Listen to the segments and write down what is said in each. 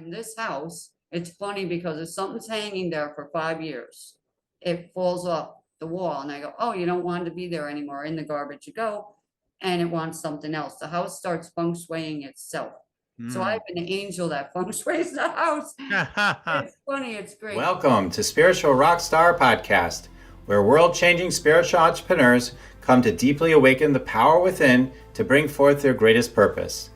in this house, it's funny because if something's hanging there for 5 years, it falls off the wall and I go, oh, you don't want to be there anymore. In the garbage you go. And it wants something else. The house starts feng shuiing itself. So I have an angel that feng shuis the house. It's funny. It's great. Welcome to Spiritual Rockstar Podcast, where world-changing spiritual entrepreneurs come to deeply awaken the power within to bring forth their greatest purpose,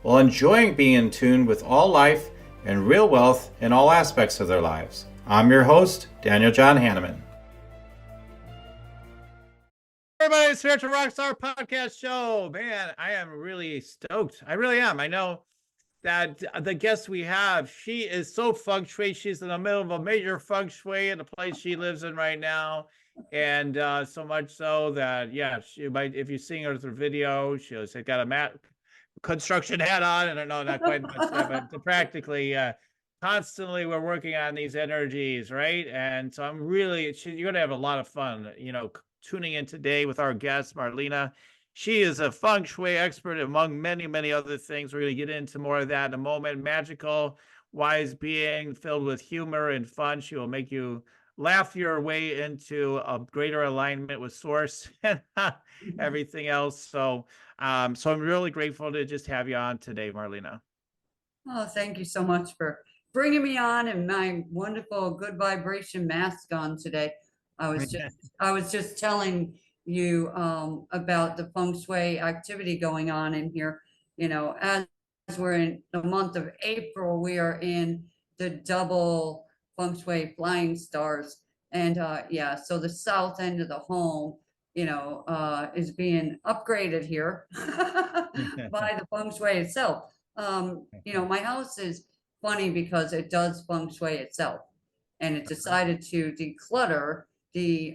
while enjoying being in tune with all life and real wealth in all aspects of their lives. I'm your host, Daniel John Hanneman. Everybody, Spiritual Rockstar Podcast Show. Man, I am really stoked. I really am. I know that the guest we have, she is so feng shui. She's in the middle of a major feng shui in the place she lives in right now. And so much so that, yeah, she might, if you're seeing her through video, she's got a mat construction hat on. I don't know, not quite much that, but practically constantly we're working on these energies, right? And so I'm really, you're going to have a lot of fun, tuning in today with our guest, Marlenea. She is a feng shui expert among many, many other things. We're going to get into more of that in a moment. Magical, wise being filled with humor and fun. She will make you laugh your way into a greater alignment with source and everything else. So I'm really grateful to just have you on today, Marlenea. Oh, thank you so much for bringing me on and my wonderful good vibration mask on today. I was just telling you about the feng shui activity going on in here. As we're in the month of April, we are in the double feng shui flying stars. And so the south end of the home, is being upgraded here by the feng shui itself. My house is funny because it does feng shui itself, and it decided to declutter the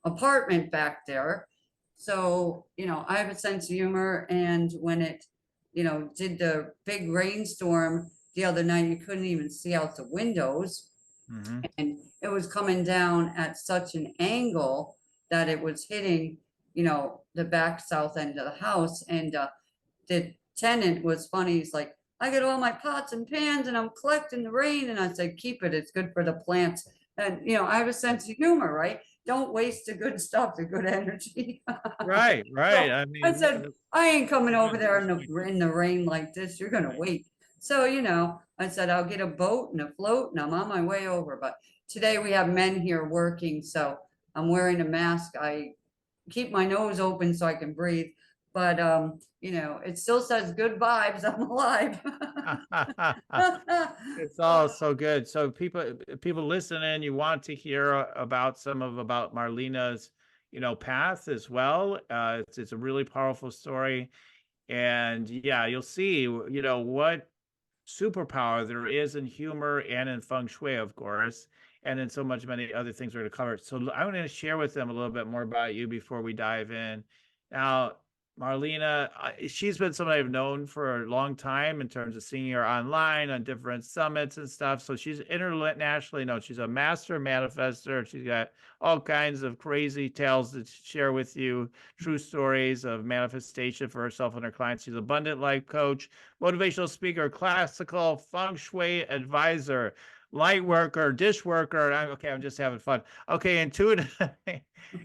apartment back there. So, I have a sense of humor, and when it, did the big rainstorm the other night, you couldn't even see out the windows. And it was coming down at such an angle that it was hitting, the back south end of the house. And the tenant was funny. He's like, I get all my pots and pans and I'm collecting the rain. And I said, keep it. It's good for the plants. And, I have a sense of humor, right? Don't waste the good stuff, the good energy. Right. So I said, I ain't coming over there in the rain like this. You're going to wait. So, I said, I'll get a boat and a float and I'm on my way over. But today we have men here working. So I'm wearing a mask. I keep my nose open so I can breathe. But, it still says good vibes. I'm alive. It's all so good. So people listening, you want to hear about Marlenea's, path as well. It's a really powerful story. And yeah, you'll see, what superpower there is in humor and in feng shui, of course, and in so many other things we're going to cover. So I'm going to share with them a little bit more about you before we dive in. Now, Marlenea, she's been someone I've known for a long time in terms of seeing her online on different summits and stuff. So she's internationally known. She's a master manifestor. She's got all kinds of crazy tales to share with you, true stories of manifestation for herself and her clients. She's an abundant life coach, motivational speaker, classical feng shui advisor, light worker, dish worker. I'm just having fun. Okay, intuitive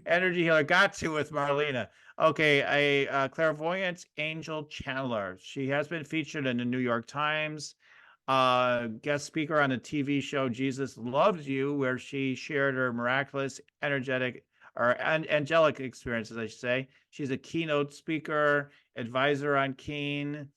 energy healer. Got to with Marlenea. Okay, a clairvoyant angel channeler. She has been featured in the New York Times, guest speaker on the TV show Jesus Loves You, where she shared her miraculous, angelic experiences, I should say. She's a keynote speaker, advisor on Keen.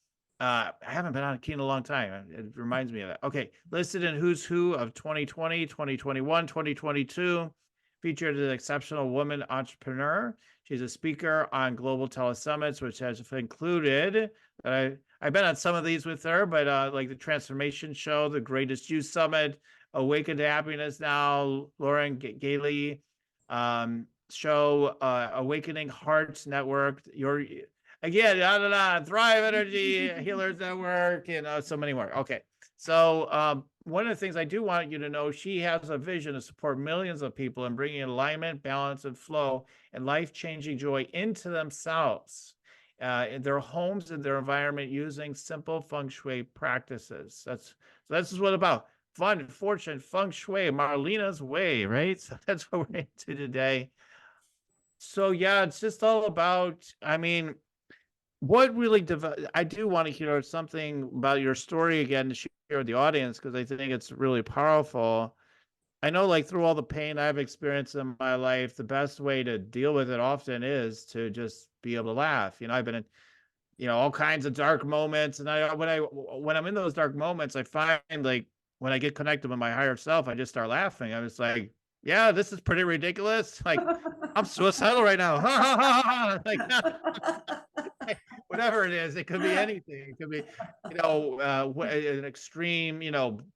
I haven't been on Keen in a long time. It reminds me of that. Okay, listed in Who's Who of 2020, 2021, 2022. Featured as an exceptional woman entrepreneur. She's a speaker on Global Telesummits, which has included, I've been on some of these with her, but like the Transformation Show, the Greatest You Summit, Awaken to Happiness Now, Lauren Galey show, Awakening Hearts Network, Thrive Energy Healers Network, so many more. Okay. So one of the things I do want you to know, she has a vision to support millions of people in bringing alignment, balance, and flow and life-changing joy into themselves, in their homes and their environment using simple feng shui practices. That's So this is what about fun, fortune, feng shui, Marlena's way, right? So that's what we're into today. So yeah, it's just all about, I mean, what really I do want to hear something about your story again to share with the audience, because I think it's really powerful. I know, like, through all the pain I've experienced in my life, the best way to deal with it often is to just be able to laugh. I've been in, all kinds of dark moments, and when I'm in those dark moments, I find, like, when I get connected with my higher self, I just start laughing. I was like, yeah, this is pretty ridiculous. Like, I'm suicidal right now. Like, whatever it is, it could be anything. It could be, an extreme,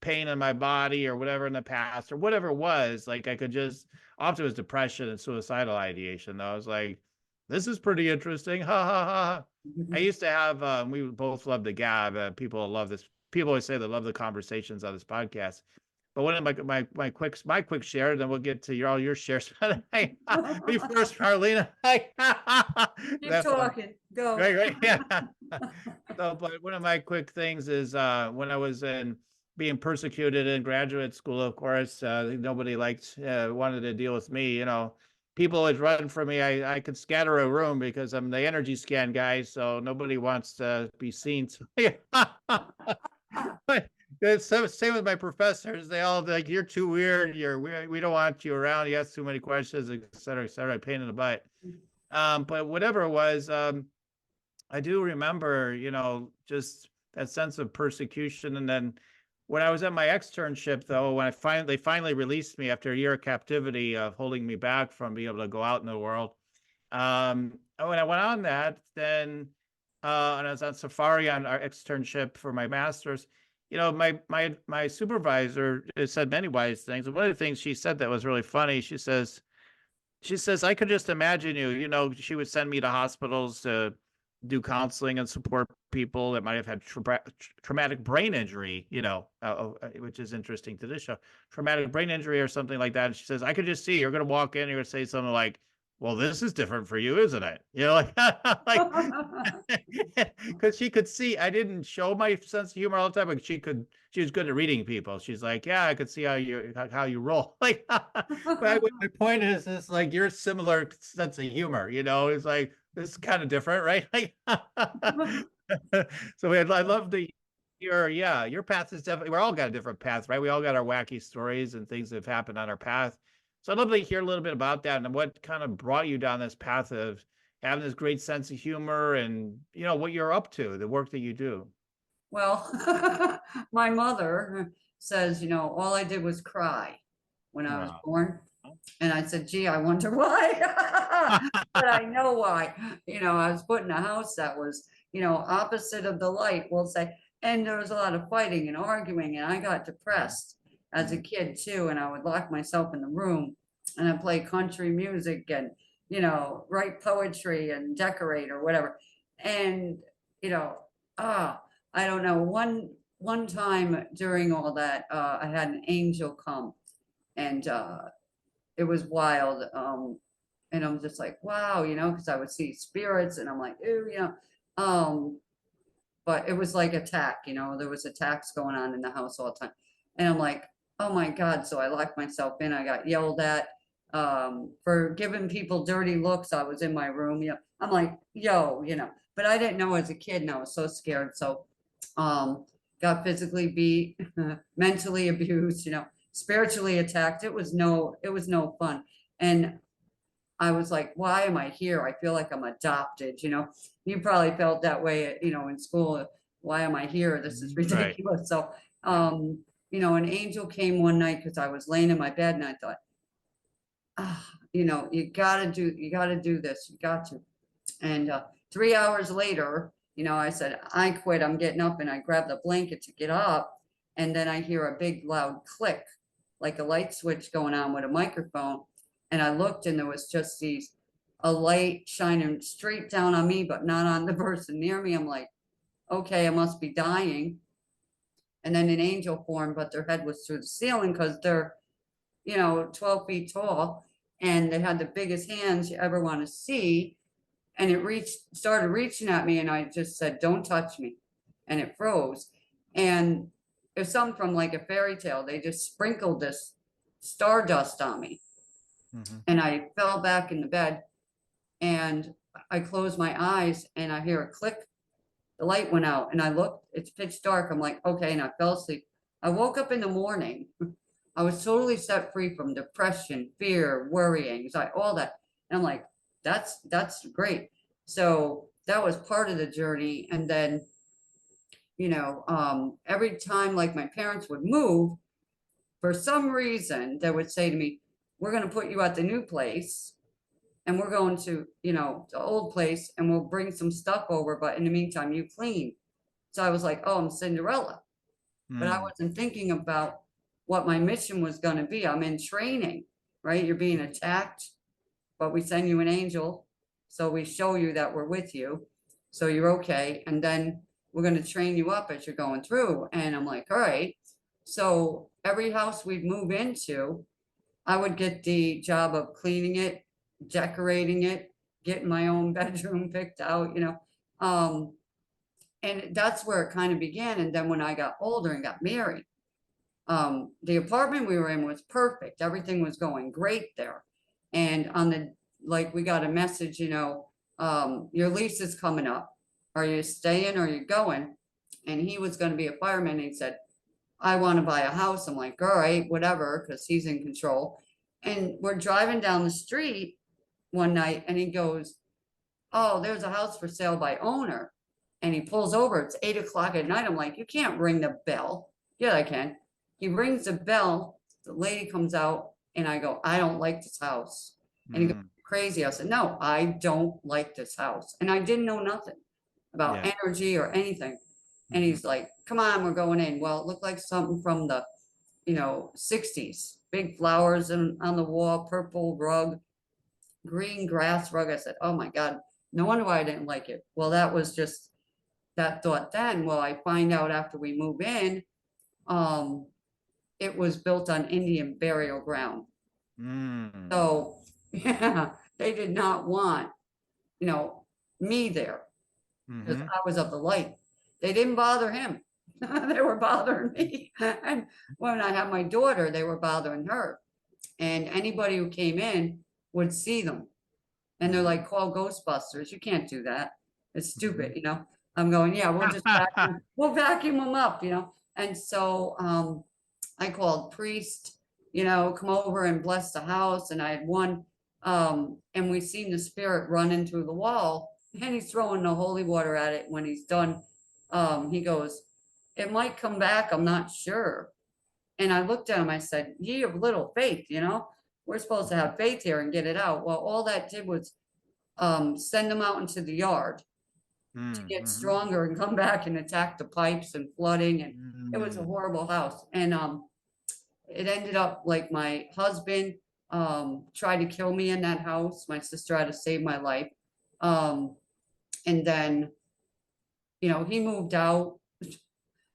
pain in my body or whatever in the past or whatever it was. Like, I could just, often it was depression and suicidal ideation. Though I was like, this is pretty interesting. Ha ha ha. I used to have, we both love the gab. People love this. People always say they love the conversations on this podcast. But one of my quick share, then we'll get to all your shares. Me first, Marlena. Keep talking. Go. Right. Yeah. So, but one of my quick things is when I was being persecuted in graduate school, of course, nobody wanted to deal with me. People would run from me. I could scatter a room because I'm the energy scan guy, so nobody wants to be seen. But it's same with my professors. They all like, you're too weird. We don't want you around. You ask too many questions, et cetera, et cetera. Pain in the butt. But whatever it was, I do remember, just that sense of persecution. And then when I was at my externship, though, when they finally released me after a year of captivity of holding me back from being able to go out in the world. When I went on that, then and I was on safari on our externship for my master's. My supervisor said many wise things. And one of the things she said that was really funny, she says, I could just imagine you. She would send me to hospitals to do counseling and support people that might have had traumatic brain injury, which is interesting to this show, traumatic brain injury or something like that. And she says, I could just see you're going to walk in, you're going to say something like, well, this is different for you, isn't it? Because she could see I didn't show my sense of humor all the time, but she was good at reading people. She's like, yeah, I could see how you roll. But my point is, it's like your similar sense of humor, it's like, this is kind of different, right? So I love your path is definitely, we're all got a different path, right? We all got our wacky stories and things that have happened on our path. So I'd love to hear a little bit about that and what kind of brought you down this path of having this great sense of humor and, what you're up to, the work that you do. Well, my mother says, all I did was cry when I was born. And I said, gee, I wonder why. But I know why. I was put in a house that was, opposite of the light, we'll say. And there was a lot of fighting and arguing. And I got depressed as a kid too. And I would lock myself in the room and I'd play country music and, write poetry and decorate or whatever. And, I don't know, one time during all that, I had an angel come and it was wild. And I'm just like, wow, because I would see spirits and I'm like, ooh, but it was like attack, there was attacks going on in the house all the time. And I'm like, oh my God. So I locked myself in. I got yelled at for giving people dirty looks. I was in my room, I'm like, yo, but I didn't know as a kid and I was so scared. So got physically beat, mentally abused, spiritually attacked. It was no fun. And I was like, why am I here? I feel like I'm adopted, you probably felt that way, in school. Why am I here? This is ridiculous. Right. So, an angel came one night because I was laying in my bed and I thought, you gotta do this. You got to. And 3 hours later, I said, I quit. I'm getting up, and I grabbed the blanket to get up. And then I hear a big loud click, like a light switch going on with a microphone. And I looked and there was just a light shining straight down on me, but not on the person near me. I'm like, okay, I must be dying. And then an angel formed, but their head was through the ceiling because they're, 12 feet tall. And they had the biggest hands you ever want to see. And it started reaching at me. And I just said, don't touch me. And it froze. And it was something from like a fairy tale. They just sprinkled this stardust on me. And I fell back in the bed and I closed my eyes and I hear a click. The light went out and I looked, it's pitch dark. I'm like, okay. And I fell asleep. I woke up in the morning. I was totally set free from depression, fear, worry, anxiety, all that. And I'm like, that's great. So that was part of the journey. And then, you know, every time like my parents would move, for some reason, they would say to me, we're going to put you at the new place and we're going to, you know, the old place and we'll bring some stuff over. But in the meantime, you clean. So I was like, oh, I'm Cinderella. But I wasn't thinking about what my mission was going to be. I'm in training, right? You're being attacked, but we send you an angel. So we show you that we're with you. So you're okay. And then we're going to train you up as you're going through. And I'm like, all right. So every house we'd move into, I would get the job of cleaning it, decorating it, getting my own bedroom picked out, you know. And that's where it kind of began. And then when I got older and got married, the apartment we were in was perfect. Everything was going great there. And on the, like, we got a message, you know, your lease is coming up. Are you staying or are you going? And he was going to be a fireman. And he said, I want to buy a house. I'm like, all right, whatever, because he's in control. And we're driving down the street one night and he goes, oh, there's a house for sale by owner. And he pulls over. It's 8 o'clock at night. I'm like, you can't ring the bell. Yeah, I can. He rings the bell. The lady comes out and I go, I don't like this house. And he goes, crazy. I said, no, I don't like this house. And I didn't know nothing about energy or anything. And he's like, come on, we're going in. Well, it looked like something from the, you know, 60s. Big flowers on the wall, purple rug, green grass rug. I said, oh my God, no wonder why I didn't like it. Well, that was just that thought then. Well, I find out after we move in, it was built on Indian burial ground. So yeah, they did not want, you know, me there because I was of the light. They didn't bother him. They were bothering me. And when I had my daughter, they were bothering her. And anybody who came in would see them. And they're like, call Ghostbusters. You can't do that. It's stupid, you know. I'm going, yeah, we'll just vacuum them up, you know. And so I called priest, you know, come over and bless the house. And I had one, and we seen the spirit run into the wall and he's throwing the holy water at it. When he's done, he goes, it might come back. I'm not sure. And I looked at him, I said, ye of little faith, you know, we're supposed to have faith here and get it out. Well, all that did was send them out into the yard to get stronger and come back and attack the pipes and flooding. And it was a horrible house. And it ended up like my husband tried to kill me in that house. My sister had to save my life. And then, you know, he moved out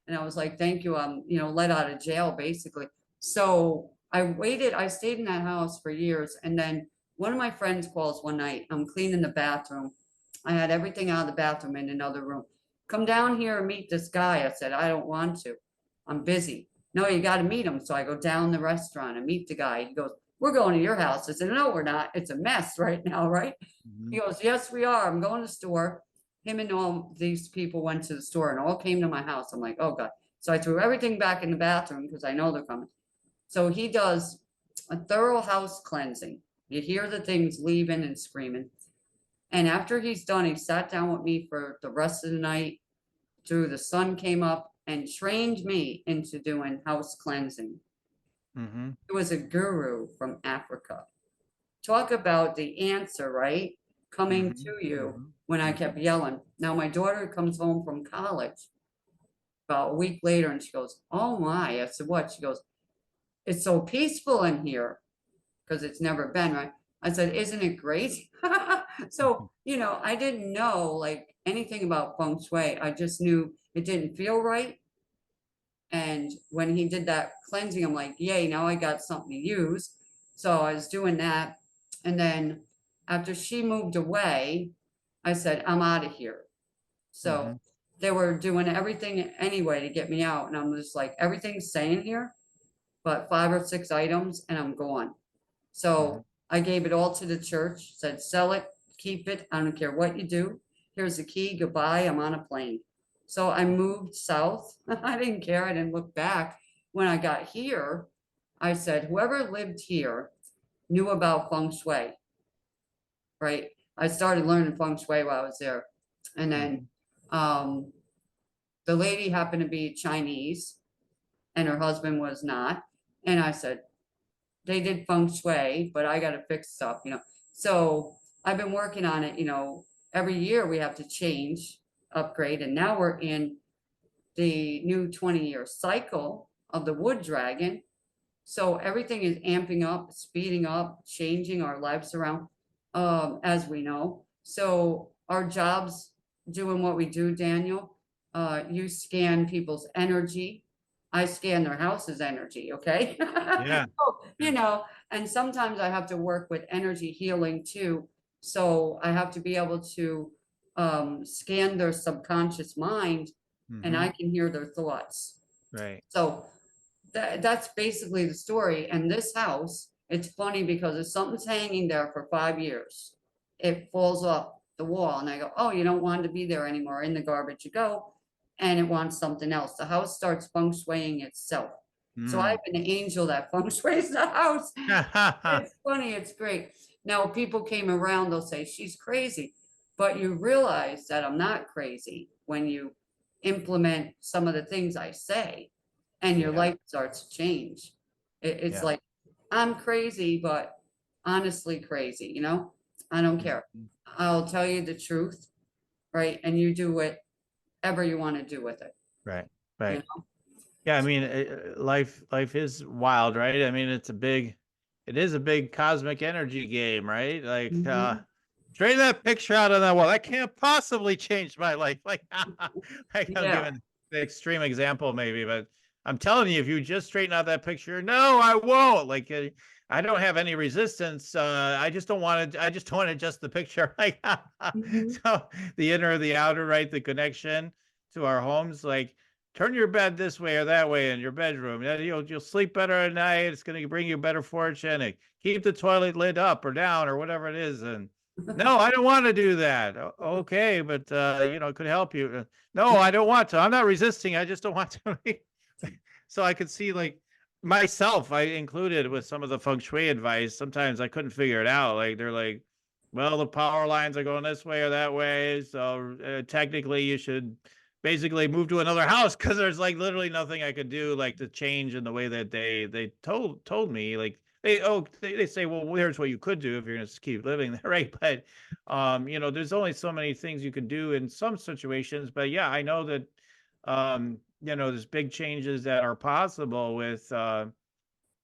and I was like, thank you. I'm, you know, let out of jail basically. So I stayed in that house for years. And then one of my friends calls one night, I'm cleaning the bathroom. I had everything out of the bathroom in another room. Come down here and meet this guy. I said, I don't want to. I'm busy. No, you got to meet him. So I go down the restaurant and meet the guy. He goes, we're going to your house. I said, no, we're not. It's a mess right now, right? He goes, yes, we are. I'm going to the store. Him and all these people went to the store and all came to my house. I'm like, oh God. So I threw everything back in the bathroom because I know they're coming. So he does a thorough house cleansing. You hear the things leaving and screaming. And after he's done, he sat down with me for the rest of the night through the sun came up and trained me into doing house cleansing. He was a guru from Africa. Talk about the answer, right? Coming to you when I kept yelling. Now my daughter comes home from college about a week later and she goes, oh my. I said, what? She goes, it's so peaceful in here because it's never been, right? I said, isn't it great? So, you know, I didn't know like anything about Feng Shui. I just knew it didn't feel right. And when he did that cleansing, I'm like, yay, now I got something to use. So I was doing that. And then after she moved away, I said, I'm out of here. So they were doing everything anyway to get me out. And I'm just like, everything's staying here, but 5 or 6 items and I'm gone. So I gave it all to the church, said, sell it, keep it. I don't care what you do. Here's the key. Goodbye. I'm on a plane. So I moved south. I didn't care. I didn't look back. When I got here, I said, whoever lived here knew about Feng Shui, right? I started learning Feng Shui while I was there. And then the lady happened to be Chinese and her husband was not. And I said, they did Feng Shui, but I got to fix stuff, you know. So I've been working on it, you know. Every year we have to change, upgrade, and now we're in the new 20-year cycle of the wood dragon. So everything is amping up, speeding up, changing our lives around, as we know. So our jobs, doing what we do, Daniel, you scan people's energy. I scan their house's energy, okay? Yeah. You know, and sometimes I have to work with energy healing too. So I have to be able to scan their subconscious mind and I can hear their thoughts. Right. So that's basically the story. And this house, it's funny because if something's hanging there for 5 years, it falls off the wall and I go, oh, you don't want to be there anymore. In the garbage you go. And it wants something else. The house starts feng shuiing itself. So I have an angel that feng shuis the house. It's funny. It's great. Now people came around, they'll say, she's crazy. But you realize that I'm not crazy when you implement some of the things I say and your life starts to change. It's like, I'm crazy, but honestly crazy, you know? I don't care. I'll tell you the truth, right? And you do whatever you want to do with it. Right. You Right. know? Yeah. I mean, life is wild, right? I mean, it is a big cosmic energy game, right? Like, straighten that picture out on that wall. That can't possibly change my life. Like, like I'm Yeah. giving the extreme example maybe, but I'm telling you, if you just straighten out that picture, no, I won't. Like, I don't have any resistance. I just don't want to. I just want to adjust the picture. Like, so the inner, the outer, right? The connection to our homes. Like, turn your bed this way or that way in your bedroom. You'll sleep better at night. It's going to bring you better fortune. And keep the toilet lid up or down or whatever it is. And no, I don't want to do that. Okay, but it could help you. No, I don't want to. I'm not resisting. I just don't want to. So I could see, like, myself, I included with some of the feng shui advice. Sometimes I couldn't figure it out. Like, they're like, well, the power lines are going this way or that way. So technically you should basically move to another house, because there's like literally nothing I could do, like, to change in the way that they told me. Like, they say, well, here's what you could do if you're going to keep living there, right? But there's only so many things you can do in some situations. But yeah, I know that there's big changes that are possible with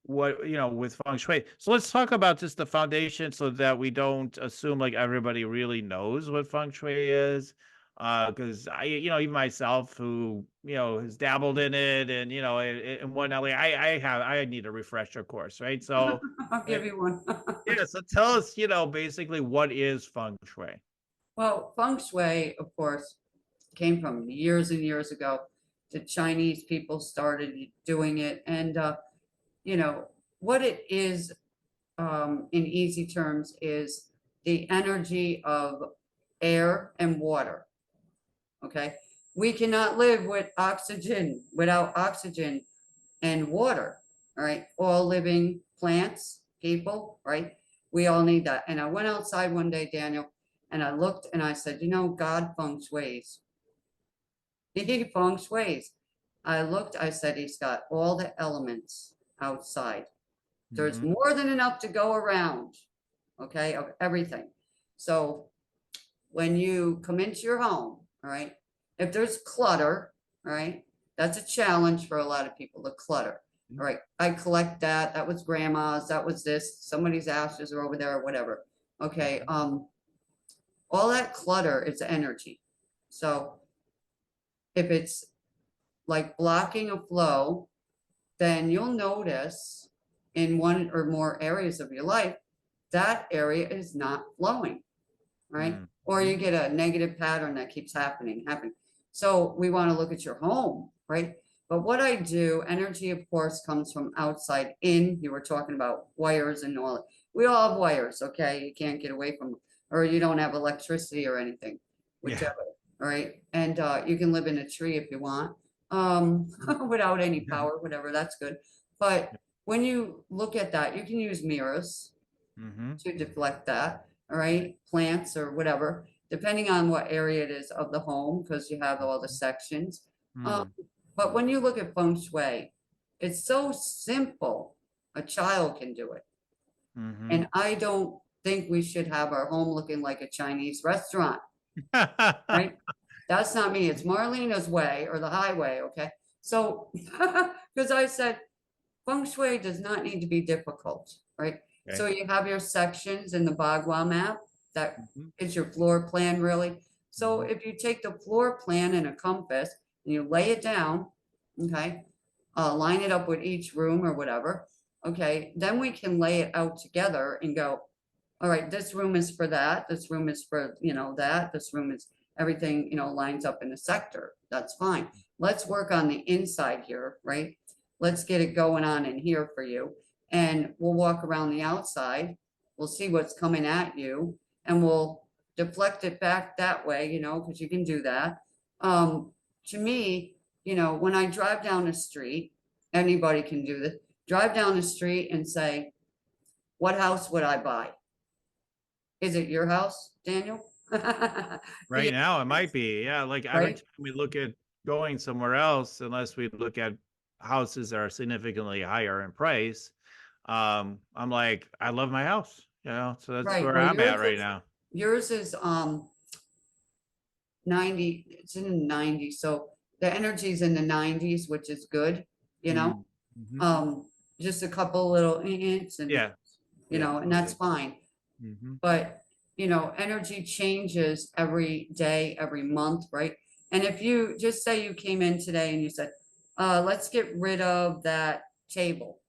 with feng shui. So let's talk about just the foundation, so that we don't assume like everybody really knows what feng shui is. Because even myself, who has dabbled in it and whatnot, like, I need a refresher course, right? So I'll give you one. yeah, so tell us, basically, what is feng shui? Well, feng shui, of course, came from years and years ago. The Chinese people started doing it. And, what it is, in easy terms, is the energy of air and water. Okay. We cannot live without oxygen and water. All right. All living plants, people, right? We all need that. And I went outside one day, Daniel, and I looked and I said, God feng shuis. He feng shuis. I looked, I said, he's got all the elements outside. There's more than enough to go around, okay, of everything. So when you come into your home, all right, if there's clutter, all right, that's a challenge for a lot of people, the clutter. All right, I collect that. That was grandma's, that was this, somebody's ashes are over there or whatever. Okay, all that clutter is energy. So if it's like blocking a flow, then you'll notice in one or more areas of your life, that area is not flowing, right? Or you get a negative pattern that keeps happening. So we want to look at your home, right? But what I do, energy, of course, comes from outside in. You were talking about wires and all. We all have wires, okay? You can't get away from, or you don't have electricity or anything, Yeah. whichever, all right? And you can live in a tree if you want, without any power, whatever, that's good. But when you look at that, you can use mirrors Mm-hmm. to deflect that, all right? Plants or whatever, depending on what area it is of the home, because you have all the sections. Um, but when you look at feng shui, it's so simple. A child can do it. Mm-hmm. And I don't think we should have our home looking like a Chinese restaurant, right? That's not me. It's Marlena's way or the highway, okay? So, because I said feng shui does not need to be difficult, right? Okay. So you have your sections in the Bagua map. That Mhm. is your floor plan, really. So Mhm. if you take the floor plan and a compass and you lay it down, okay, line it up with each room or whatever, okay, then we can lay it out together and go, all right, this room is for that, this room is for, you know, that, this room is everything, you know, lines up in a sector. That's fine. Let's work on the inside here, right? Let's get it going on in here for you. And we'll walk around the outside. We'll see what's coming at you and we'll deflect it back that way, you know, because you can do that. To me, you know, when I drive down the street, anybody can do this, drive down the street and say, what house would I buy? Is it your house, Daniel? Right now, it might be. Yeah, like every Right? time we look at going somewhere else, unless we look at houses that are significantly higher in price, I'm like, I love my house, you know, so that's Right. where Well, I'm at right now. yours is 90, it's in the 90s. So the energy's in the 90s, which is good, you know. Mm-hmm. Just a couple little hints and Yeah. you Yeah. know, and that's fine. Mm-hmm. But you know, energy changes every day, every month, right? And if you just say you came in today and you said, let's get rid of that table.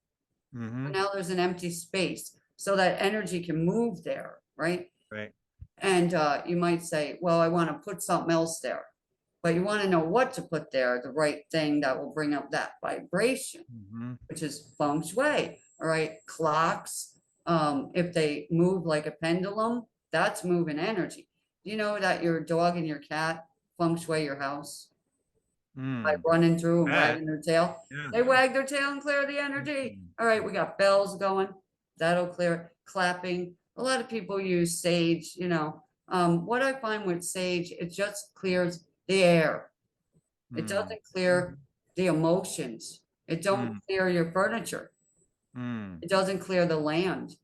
Mm-hmm. Now there's an empty space so that energy can move there, right? Right. And you might say, well, I want to put something else there, but you want to know what to put there, the right thing that will bring up that vibration, Mm-hmm. which is feng shui. All right, clocks, if they move like a pendulum, that's moving energy. Do you know that your dog and your cat feng shui your house by Mm. running through and Yeah. wagging their tail? Yeah. They wag their tail and clear the energy. Mhm. All right, we got bells going. That'll clear it. Clapping. A lot of people use sage, you know. What I find with sage, it just clears the air. It Mm. doesn't clear the emotions. It don't Mm. clear your furniture. Mm. It doesn't clear the land,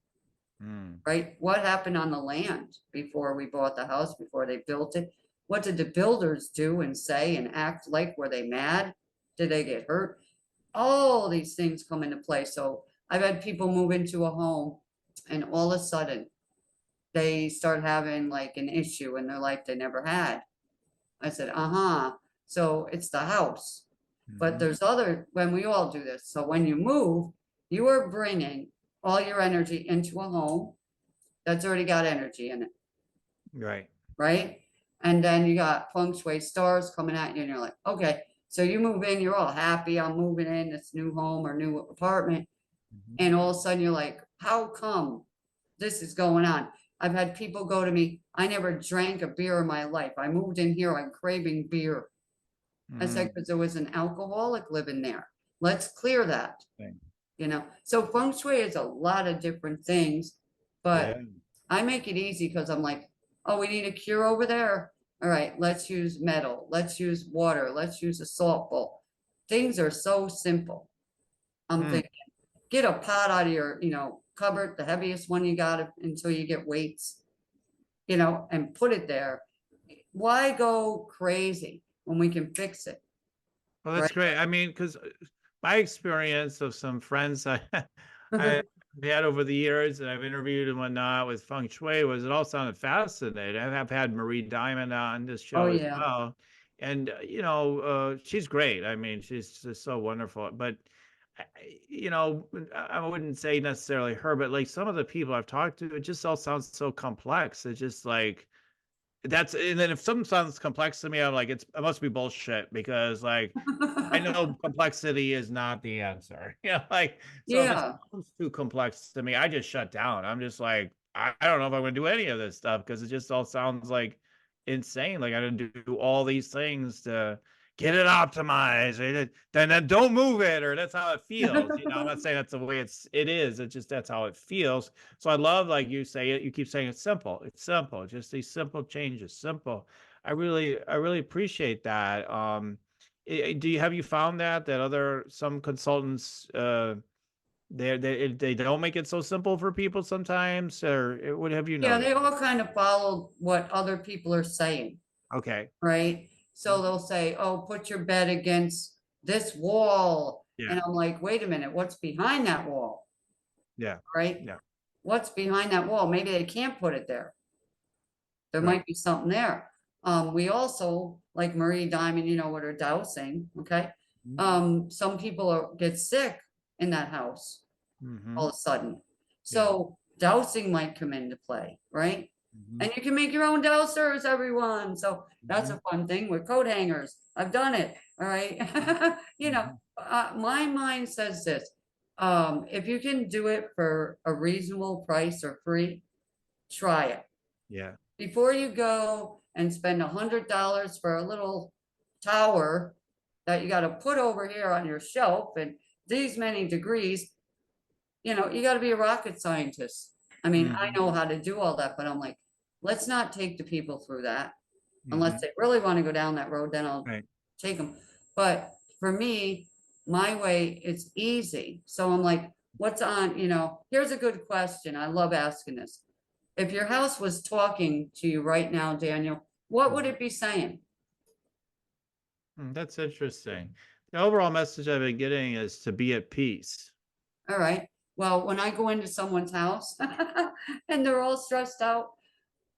Mm. right? What happened on the land before we bought the house, before they built it? What did the builders do and say and act like? Were they mad? Did they get hurt? All these things come into play. So I've had people move into a home and all of a sudden they start having like an issue in their life they never had. I said, uh-huh. So it's the house. But Mhm. there's other, when we all do this. So when you move, you are bringing all your energy into a home that's already got energy in it, Right. right? And then you got feng shui stars coming at you, and you're like, okay, so you move in, you're all happy. I'm moving in this new home or new apartment. Mhm. And all of a sudden you're like, how come this is going on? I've had people go to me, I never drank a beer in my life. I moved in here, I'm craving beer. I said, Mm. because there was an alcoholic living there. Let's clear that, Right. you know? So feng shui is a lot of different things, but Yeah. I make it easy because I'm like, oh, we need a cure over there. All right, let's use metal. Let's use water. Let's use a salt bowl. Things are so simple. I'm Mm. thinking, get a pot out of your, you know, cupboard, the heaviest one you got until you get weights, you know, and put it there. Why go crazy when we can fix it, Well, right? that's great. I mean, because my experience of some friends I've had over the years and I've interviewed and whatnot with feng shui was it all sounded fascinating. I have had Marie Diamond on this Oh, show as yeah. well, and you know, she's great. I mean, she's just so wonderful. But you know, I wouldn't say necessarily her, but like some of the people I've talked to, it just all sounds so complex. It's just like that's, and then if something sounds complex to me, I'm like, it must be bullshit, because like I know complexity is not the answer. Like, so if it Yeah. sounds too complex to me, I just shut down. I'm just like, I don't know if I'm gonna do any of this stuff, because it just all sounds like insane. Like I didn't do all these things to get it optimized. Then don't move it, or that's how it feels. I'm not saying that's the way it is. It's just that's how it feels. So I love, like you say it. You keep saying it's simple. It's simple. Just these simple changes. Simple. I really appreciate that. Have you found that some consultants, they don't make it so simple for people sometimes, or what have you Yeah, noticed? they all kind of follow what other people are saying, Okay. right? So they'll say, oh, put your bed against this wall. Yeah. And I'm like, wait a minute, what's behind that wall? Yeah. Right? Yeah. What's behind that wall? Maybe they can't put it there. There Right. might be something there. We also, like Marie Diamond, with her dowsing, okay? Some people get sick in that house all Mm-hmm. of a sudden. Yeah. So dowsing might come into play, right? Mm-hmm. And you can make your own dowsers, everyone. So that's Mm-hmm. a fun thing with coat hangers. I've done it. All right. Mm-hmm. My mind says this. If you can do it for a reasonable price or free, try it. Yeah. Before you go and spend $100 for a little tower that you got to put over here on your shelf and these many degrees, you got to be a rocket scientist. I mean, I Mm-hmm. know how to do all that, but I'm like, let's not take the people through that Mm-hmm. unless they really want to go down that road, then I'll Right. take them. But for me, my way, it's easy. So I'm like, what's on, here's a good question. I love asking this. If your house was talking to you right now, Daniel, what would it be saying? That's interesting. The overall message I've been getting is to be at peace. All right. Well, when I go into someone's house and they're all stressed out,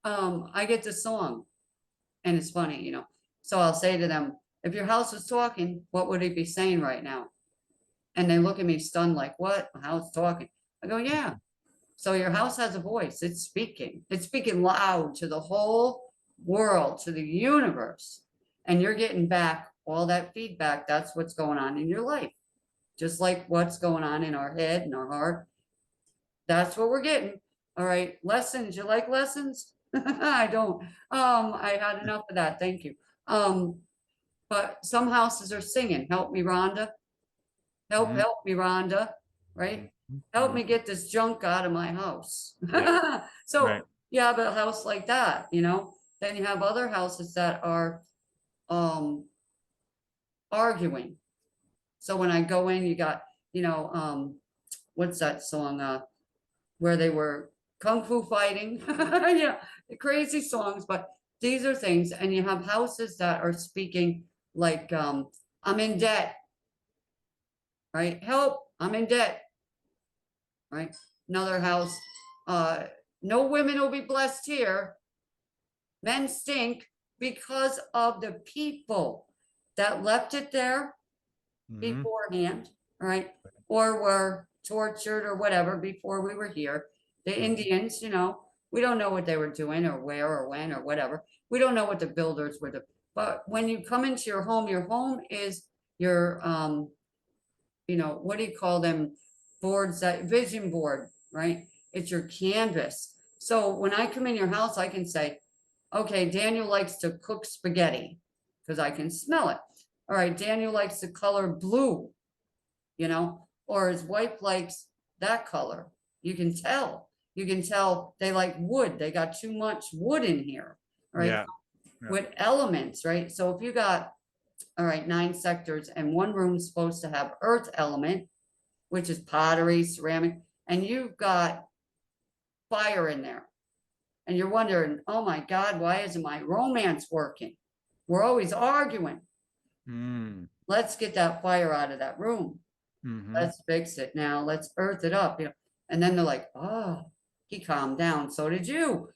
I get this song and it's funny. So I'll say to them, if your house was talking, what would it be saying right now? And they look at me stunned, like, what? A house talking? I go, yeah. So your house has a voice. It's speaking. It's speaking loud to the whole world, to the universe. And you're getting back all that feedback. That's what's going on in your life. Just like what's going on in our head and our heart. That's what we're getting. All right. Lessons. You like lessons? I don't. I had enough of that. Thank you. But some houses are singing, help me, Rhonda. Mhm. Help me, Rhonda. Right? Mhm. Help me get this junk out of my house. Yeah. So Right. you have a house like that, then you have other houses that are arguing. So when I go in, you got, what's that song? Where they were kung fu fighting, crazy songs, but these are things. And you have houses that are speaking like, I'm in debt, right? Help, I'm in debt, right? Another house, no women will be blessed here. Men stink because of the people that left it there Mhm. beforehand, right? Or were tortured or whatever before we were here. The Indians, we don't know what they were doing or where or when or whatever. We don't know what the builders were doing. But when you come into your home is your what do you call them? Boards, that vision board, right? It's your canvas. So when I come in your house, I can say, okay, Daniel likes to cook spaghetti because I can smell it. All right, Daniel likes the color blue, or his wife likes that color. You can tell. You can tell they like wood. They got too much wood in here, right? Yeah. Yeah. With elements, right? So if you got, all right, 9 sectors and one room's supposed to have earth element, which is pottery, ceramic, and you've got fire in there. And you're wondering, oh my God, why isn't my romance working? We're always arguing. Mm. Let's get that fire out of that room. Mm-hmm. Let's fix it now. Let's earth it up. And then they're like, oh, he calmed down. So did you,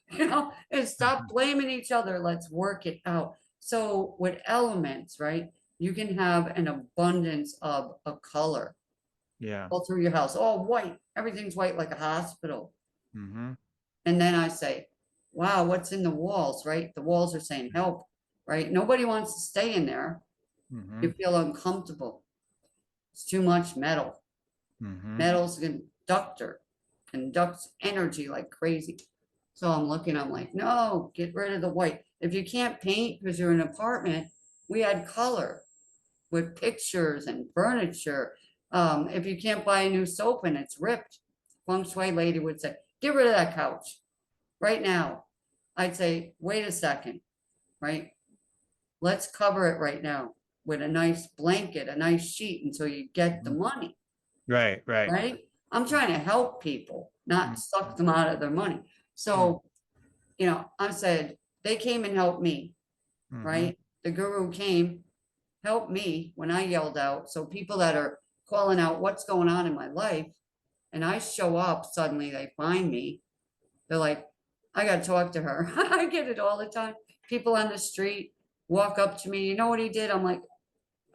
and stop blaming each other. Let's work it out. So with elements, right? You can have an abundance of a color Yeah. all through your house, all white. Everything's white like a hospital. Mm-hmm. And then I say, wow, what's in the walls, right? The walls are saying help, right? Nobody wants to stay in there. Mm-hmm. You feel uncomfortable. It's too much metal. Mm-hmm. Metal's a conductor, conducts energy like crazy. So I'm looking, I'm like, no, get rid of the white. If you can't paint because you're in an apartment, we had color with pictures and furniture. If you can't buy a new sofa and it's ripped, Feng Shui lady would say, get rid of that couch right now. I'd say, wait a second, right? Let's cover it right now with a nice blanket, a nice sheet until you get the money, Right, right. right? I'm trying to help people, not suck them out of their money. So, you know, I said, they came and helped me, Mm-hmm. right? The guru came, helped me when I yelled out. So people that are calling out what's going on in my life, and I show up, suddenly they find me. They're like, I got to talk to her. I get it all the time. People on the street walk up to me. You know what he did? I'm like,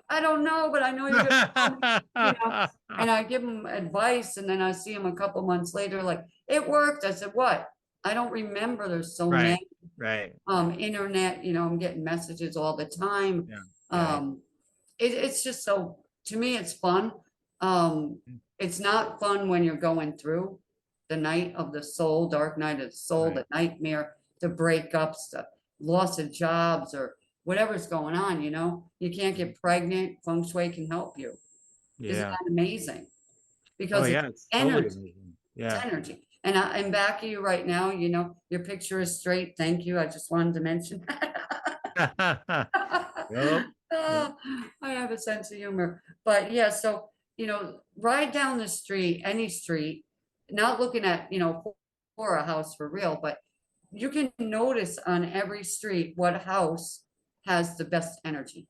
I don't know, but I know you're going to tell me, you know, and I give them advice. And then I see them a couple months later, like, it worked. I said, what? I don't remember. There's so Right, many. right. Internet, you know, I'm getting messages all the time. Yeah, yeah. It's just so, to me, it's fun. It's not fun when you're going through the night of the soul, dark night of the soul, Right. the nightmare, the breakups, the loss of jobs, or whatever's going on, you know, you can't get pregnant. Feng Shui can help you. Isn't Yeah. that amazing? Oh Because it's yeah, it's totally energy. amazing. It's Yeah. energy. And I'm back of you right now, you know, your picture is straight. Thank you. I just wanted to mention that. Yep. Yep. I have a sense of humor. But yeah, so, you know, ride down the street, any street, not looking at, you know, for a house for real, but you can notice on every street what house has the best energy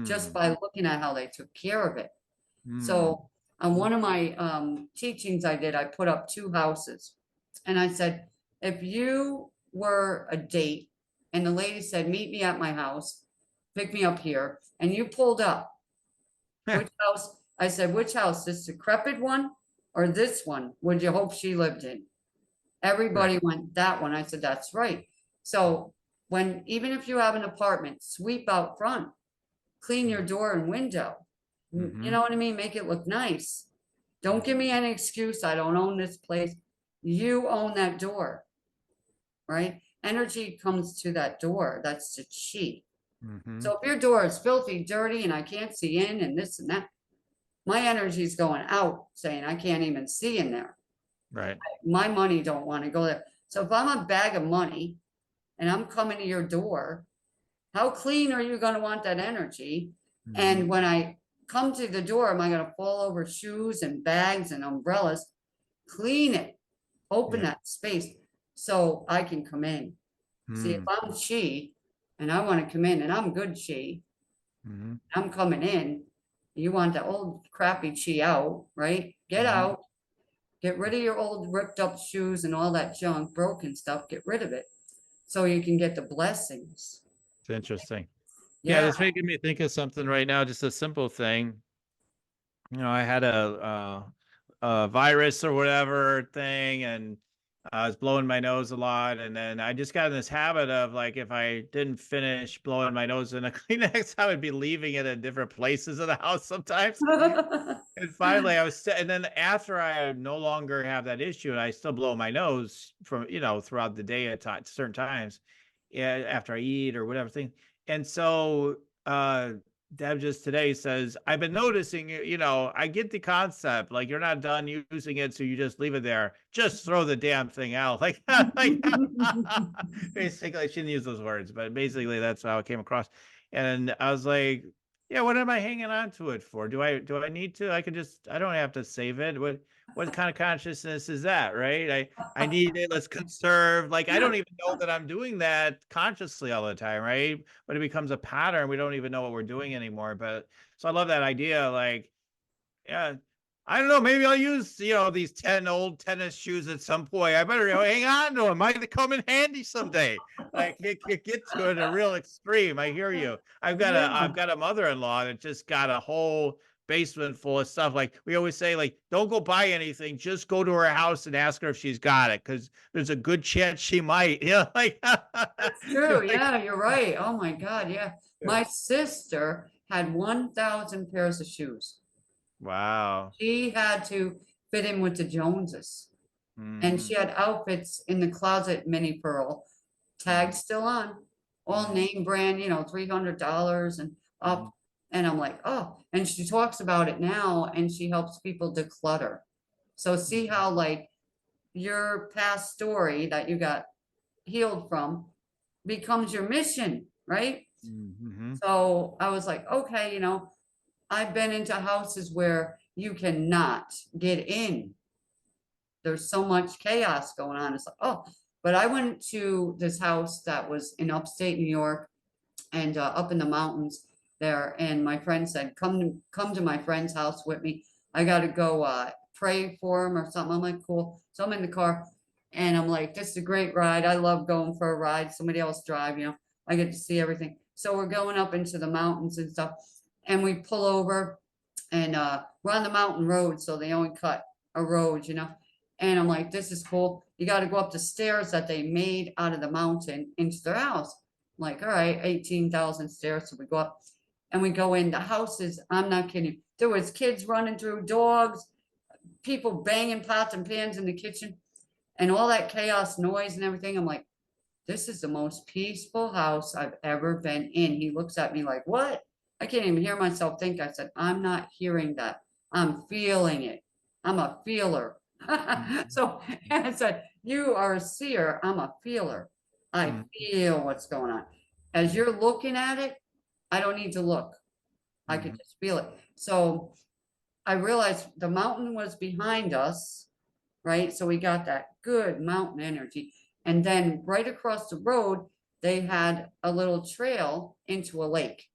just Mm, by looking at how they took care of it. mm, So on one of my teachings I did, I put up two houses. And I said, if you were a date and the lady said, meet me at my house, pick me up here, and you pulled up, which house? I said, which house? This decrepit one or this one? Would you hope she lived in? right. Everybody went, that one. I said, that's right. So when, even if you have an apartment, sweep out front, clean your door and window. You know what I mean? Make it look nice. Don't give me any excuse. I don't own this place. You own that door, right? Energy comes to that door. That's the chi. Mm-hmm. So if your door is filthy, dirty, and I can't see in and this and that, my energy is going out saying I can't even see in there. Right. My money don't want to go there. So if I'm a bag of money and I'm coming to your door, how clean are you going to want that energy? Mm-hmm. And when I come to the door, am I going to fall over shoes and bags and umbrellas? Clean it, open Yeah. that space so I can come in. See, if I'm chi and I want to come in and I'm good chi, Mm-hmm. I'm coming in, you want the old crappy chi out, right? Get Mm-hmm. out, get rid of your old ripped up shoes and all that junk, broken stuff, get rid of it so you can get the blessings. It's interesting. Yeah, Yeah. that's making me think of something right now, just a simple thing. You know, I had a virus or whatever thing, and I was blowing my nose a lot, and then I just got in this habit of, like, if I didn't finish blowing my nose in a Kleenex, I would be leaving it in different places of the house sometimes. And finally, and then after I no longer have that issue, and I still blow my nose from, you know, throughout the day at certain times, yeah, after I eat or whatever thing. And so, Deb just today says, I've been noticing, you know, I get the concept, like, you're not done using it, so you just leave it there. Just throw the damn thing out. Like, like basically, I shouldn't use those words, but basically that's how it came across. And I was like, yeah, what am I hanging on to it for? Do I need to? I don't have to save it. What kind of consciousness is that, right? I need it. Let's conserve. Like, I don't even know that I'm doing that consciously all the time, right? But it becomes a pattern. We don't even know what we're doing anymore. But so I love that idea. Like, yeah, I don't know. Maybe I'll use, you know, these 10 old tennis shoes at some point. I better, you know, hang on to them. Might come in handy someday. Like, get to it a real extreme. I hear you. I've got Yeah. a mother-in-law that just got a whole basement full of stuff. Like we always say, like, don't go buy anything. Just go to her house and ask her if she's got it, because there's a good chance she might. Yeah, like, That's true. like, Yeah, you're right. Oh my God. Yeah. yeah. My sister had 1,000 pairs of shoes. Wow. She had to fit in with the Joneses. And Hmm. she had outfits in the closet, mini pearl, tagged still on, all name brand, $300 and Hmm. up. And I'm like, oh, and she talks about it now and she helps people declutter. So see how like your past story that you got healed from becomes your mission, right? Hmm. So I was like, okay, I've been into houses where you cannot get in. There's so much chaos going on. It's like, oh, but I went to this house that was in upstate New York and up in the mountains there. And my friend said, come to my friend's house with me. I got to go pray for him or something. I'm like, cool. So I'm in the car and I'm like, this is a great ride. I love going for a ride. Somebody else drive, I get to see everything. So we're going up into the mountains and stuff. And we pull over and we're on the mountain road. So they only cut a road. And I'm like, this is cool. You got to go up the stairs that they made out of the mountain into their house. I'm like, all right, 18,000 stairs. So we go up and we go in. The houses, I'm not kidding. There was kids running through, dogs, people banging pots and pans in the kitchen, and all that chaos, noise, and everything. I'm like, this is the most peaceful house I've ever been in. He looks at me like, what? I can't even hear myself think. I said, I'm not hearing that. I'm feeling it. I'm a feeler. So I said, you are a seer. I'm a feeler. I feel what's going on. As you're looking at it, I don't need to look. I could just feel it. So I realized the mountain was behind us, right? So we got that good mountain energy. And then right across the road, they had a little trail into a lake.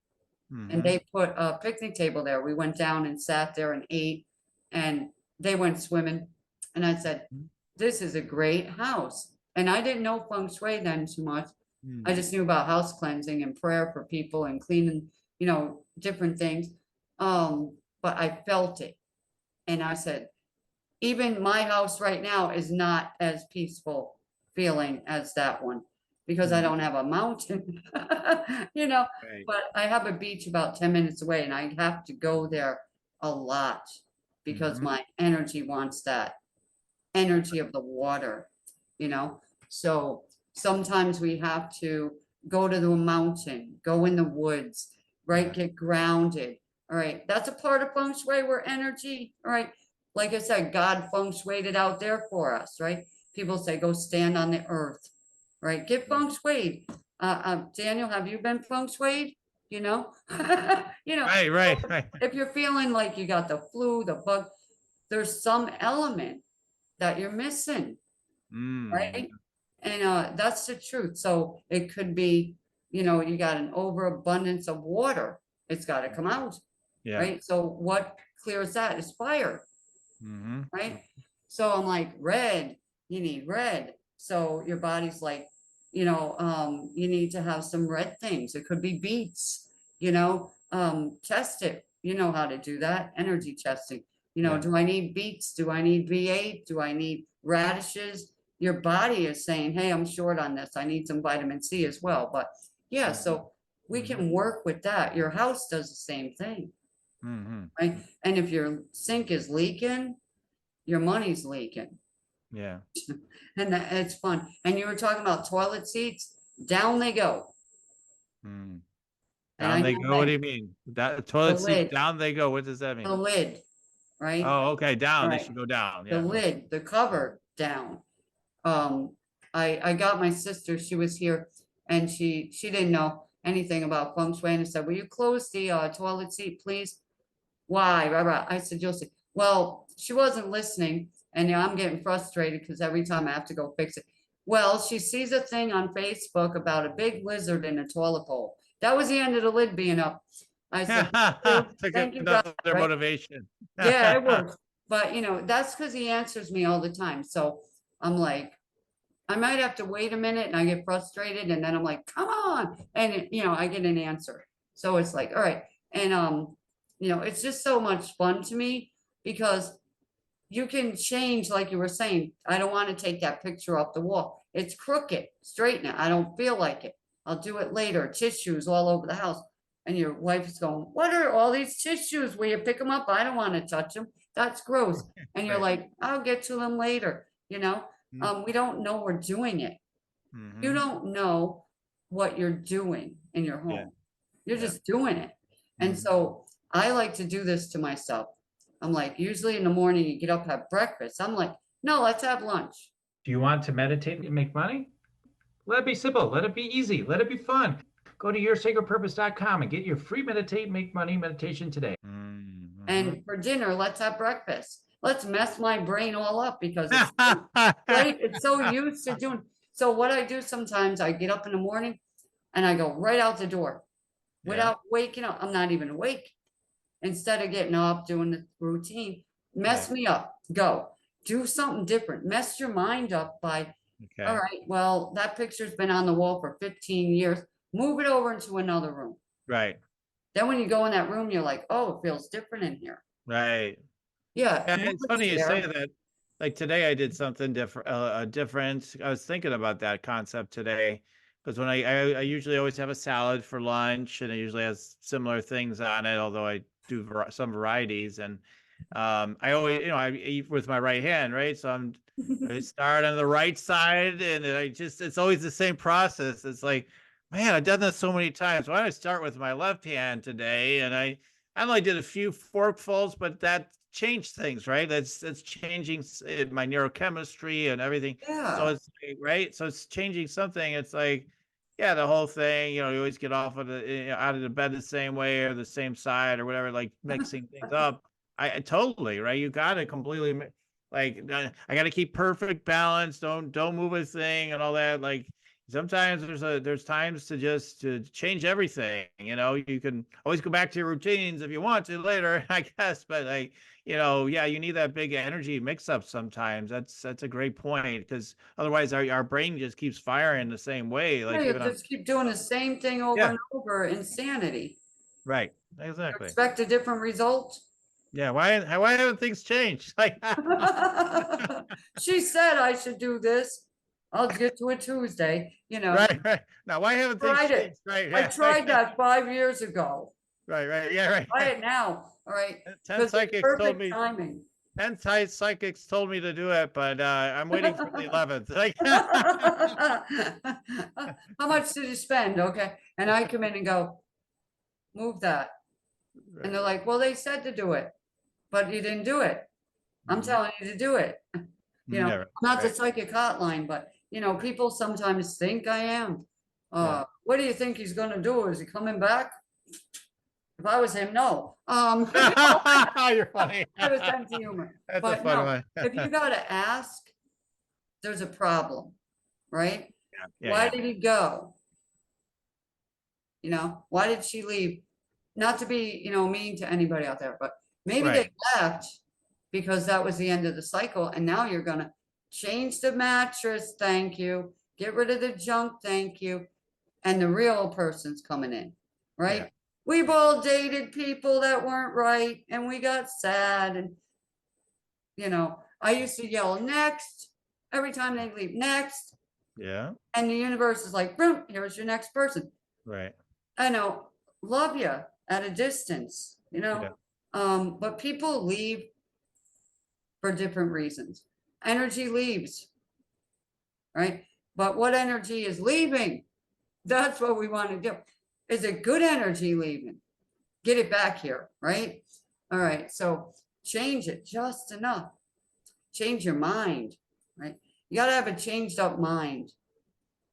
And they put a picnic table there. We went down and sat there and ate, and they went swimming. And I said, this is a great house. And I didn't know Feng Shui then too much. I just knew about house cleansing and prayer for people and cleaning, different things. But I felt it. And I said, even my house right now is not as peaceful feeling as that one because I don't have a mountain, Right. but I have a beach about 10 minutes away and I have to go there a lot because my energy wants that energy of the water. So sometimes we have to go to the mountain, go in the woods, right? Yeah. Get grounded. All right. That's a part of feng shui where energy, all right. Like I said, God feng shuied it out there for us, right? People say, go stand on the earth, right? Get feng shuied. Daniel, have you been feng shuied? You know, Right, right, right. if you're feeling like you got the flu, the bug, there's some element that you're missing, right? And that's the truth. So it could be, you got an overabundance of water. It's got to come out, Yeah. right? So what clears that is fire, right? So I'm like, red, you need red. So your body's like, you need to have some red things. It could be beets, test it. You know how to do that, energy testing. Yeah. Do I need beets? Do I need V8? Do I need radishes? Your body is saying, hey, I'm short on this. I need some vitamin C as well. But yeah, so we can work with that. Your house does the same thing, right? And if your sink is leaking, your money's leaking. Yeah. And it's fun. And you were talking about toilet seats, down they go. And Down they go. What do you mean? That toilet seat lid, down they go. What does that the mean? lid, right? Oh, okay. Down. They Right. should go down. The Yeah. Okay. lid, the cover down. I got my sister, she was here and she didn't know anything about feng shui and I said, will you close the toilet seat, please? Why? I said, you'll see. Well, she wasn't listening and I'm getting frustrated because every time I have to go fix it. Well, she sees a thing on Facebook about a big lizard in a toilet bowl. That was the end of the lid being up. I said, thank you, God. Another Right? motivation. Yeah, it works. But that's because he answers me all the time. So I'm like, I might have to wait a minute and I get frustrated and then I'm like, come on. And I get an answer. So it's like, all right. And it's just so much fun to me because you can change, like you were saying. I don't want to take that picture off the wall. It's crooked, straighten it. I don't feel like it. I'll do it later. Tissues all over the house. And your wife is going, what are all these tissues? Will you pick them up? I don't want to touch them. That's gross. And you're Right. like, I'll get to them later. We don't know we're doing it. You don't know what you're doing in your Yeah. home. You're Yeah. just doing it. And so I like to do this to myself. I'm like, usually in the morning you get up, have breakfast. I'm like, no, let's have lunch. Do you want to meditate and make money? Let it be simple. Let it be easy. Let it be fun. Go to yoursacredpurpose.com and get your free Meditate Make Money meditation today. And for dinner, let's have breakfast. Let's mess my brain all up because it's right. It's so used to doing. So what I do sometimes, I get up in the morning and I go right out the door without waking up. I'm not even awake. Instead of getting up, doing the routine, mess me up. Go do something different. Mess your mind up by, all right, well, that picture's been on the wall for 15 years. Move it over into another room. Right. Then when you go in that room, you're like, oh, it feels different in here. Right. Yeah. And it's funny you say that. Like today I did something different, different. I was thinking about that concept today because when I usually always have a salad for lunch and it usually has similar things on it, although I do some varieties. And I always, I eat with my right hand, right? So I start on the right side and it's always the same process. It's like, man, I've done this so many times. Why don't I start with my left hand today? And I only did a few forkfuls, but that changed things, right? That's changing my neurochemistry and everything. So it's right. So it's changing something. It's like, yeah, the whole thing, you always get off of out of the bed the same way or the same side or whatever, like mixing things up. I totally, right. You got to completely like, I got to keep perfect balance. Don't move a thing and all that. Like, sometimes there's times to change everything. You can always go back to your routines if you want to later, I guess, but like, yeah, you need that big energy mix up sometimes. That's a great point because otherwise our brain just keeps firing the same way. Like you just keep doing the same thing over and over. Insanity. Right. Exactly. Expect a different result. Yeah. Why haven't things changed? Like she said I should do this. I'll get to it Tuesday, Right. Now, why haven't things changed? Right. I tried that 5 years ago. Right. Yeah, right. Try it now. All right. 10 psychics told me. Timing. 10 psychics told me to do it, but I'm waiting for the 11th. Like, how much did you spend? Okay. And I come in and go, move that. Right. And they're like, well, they said to do it, but you didn't do it. I'm telling you to do it. I'm not the psychic hotline, but people sometimes think I am. What do you think he's going to do? Is he coming back? If I was him, no. You're funny. I have a sense of humor. That's but a fun one. If you got to ask, there's a problem, right? Why did he go? Why did she leave? Not to be, mean to anybody out there, but maybe they left because that was the end of the cycle. And now you're going to change the mattress. Thank you. Get rid of the junk. Thank you. And the real person's coming in, right? We've all dated people that weren't right and we got sad. And, I used to yell next every time they leave, next. Yeah. And the universe is like, boom, here's your next person. Right. I know, love you at a distance, but people leave for different reasons. Energy leaves, right? But what energy is leaving? That's what we want to do. Is it good energy leaving? Get it back here, right? All right, so change it just enough. Change your mind, right? You got to have a changed up mind.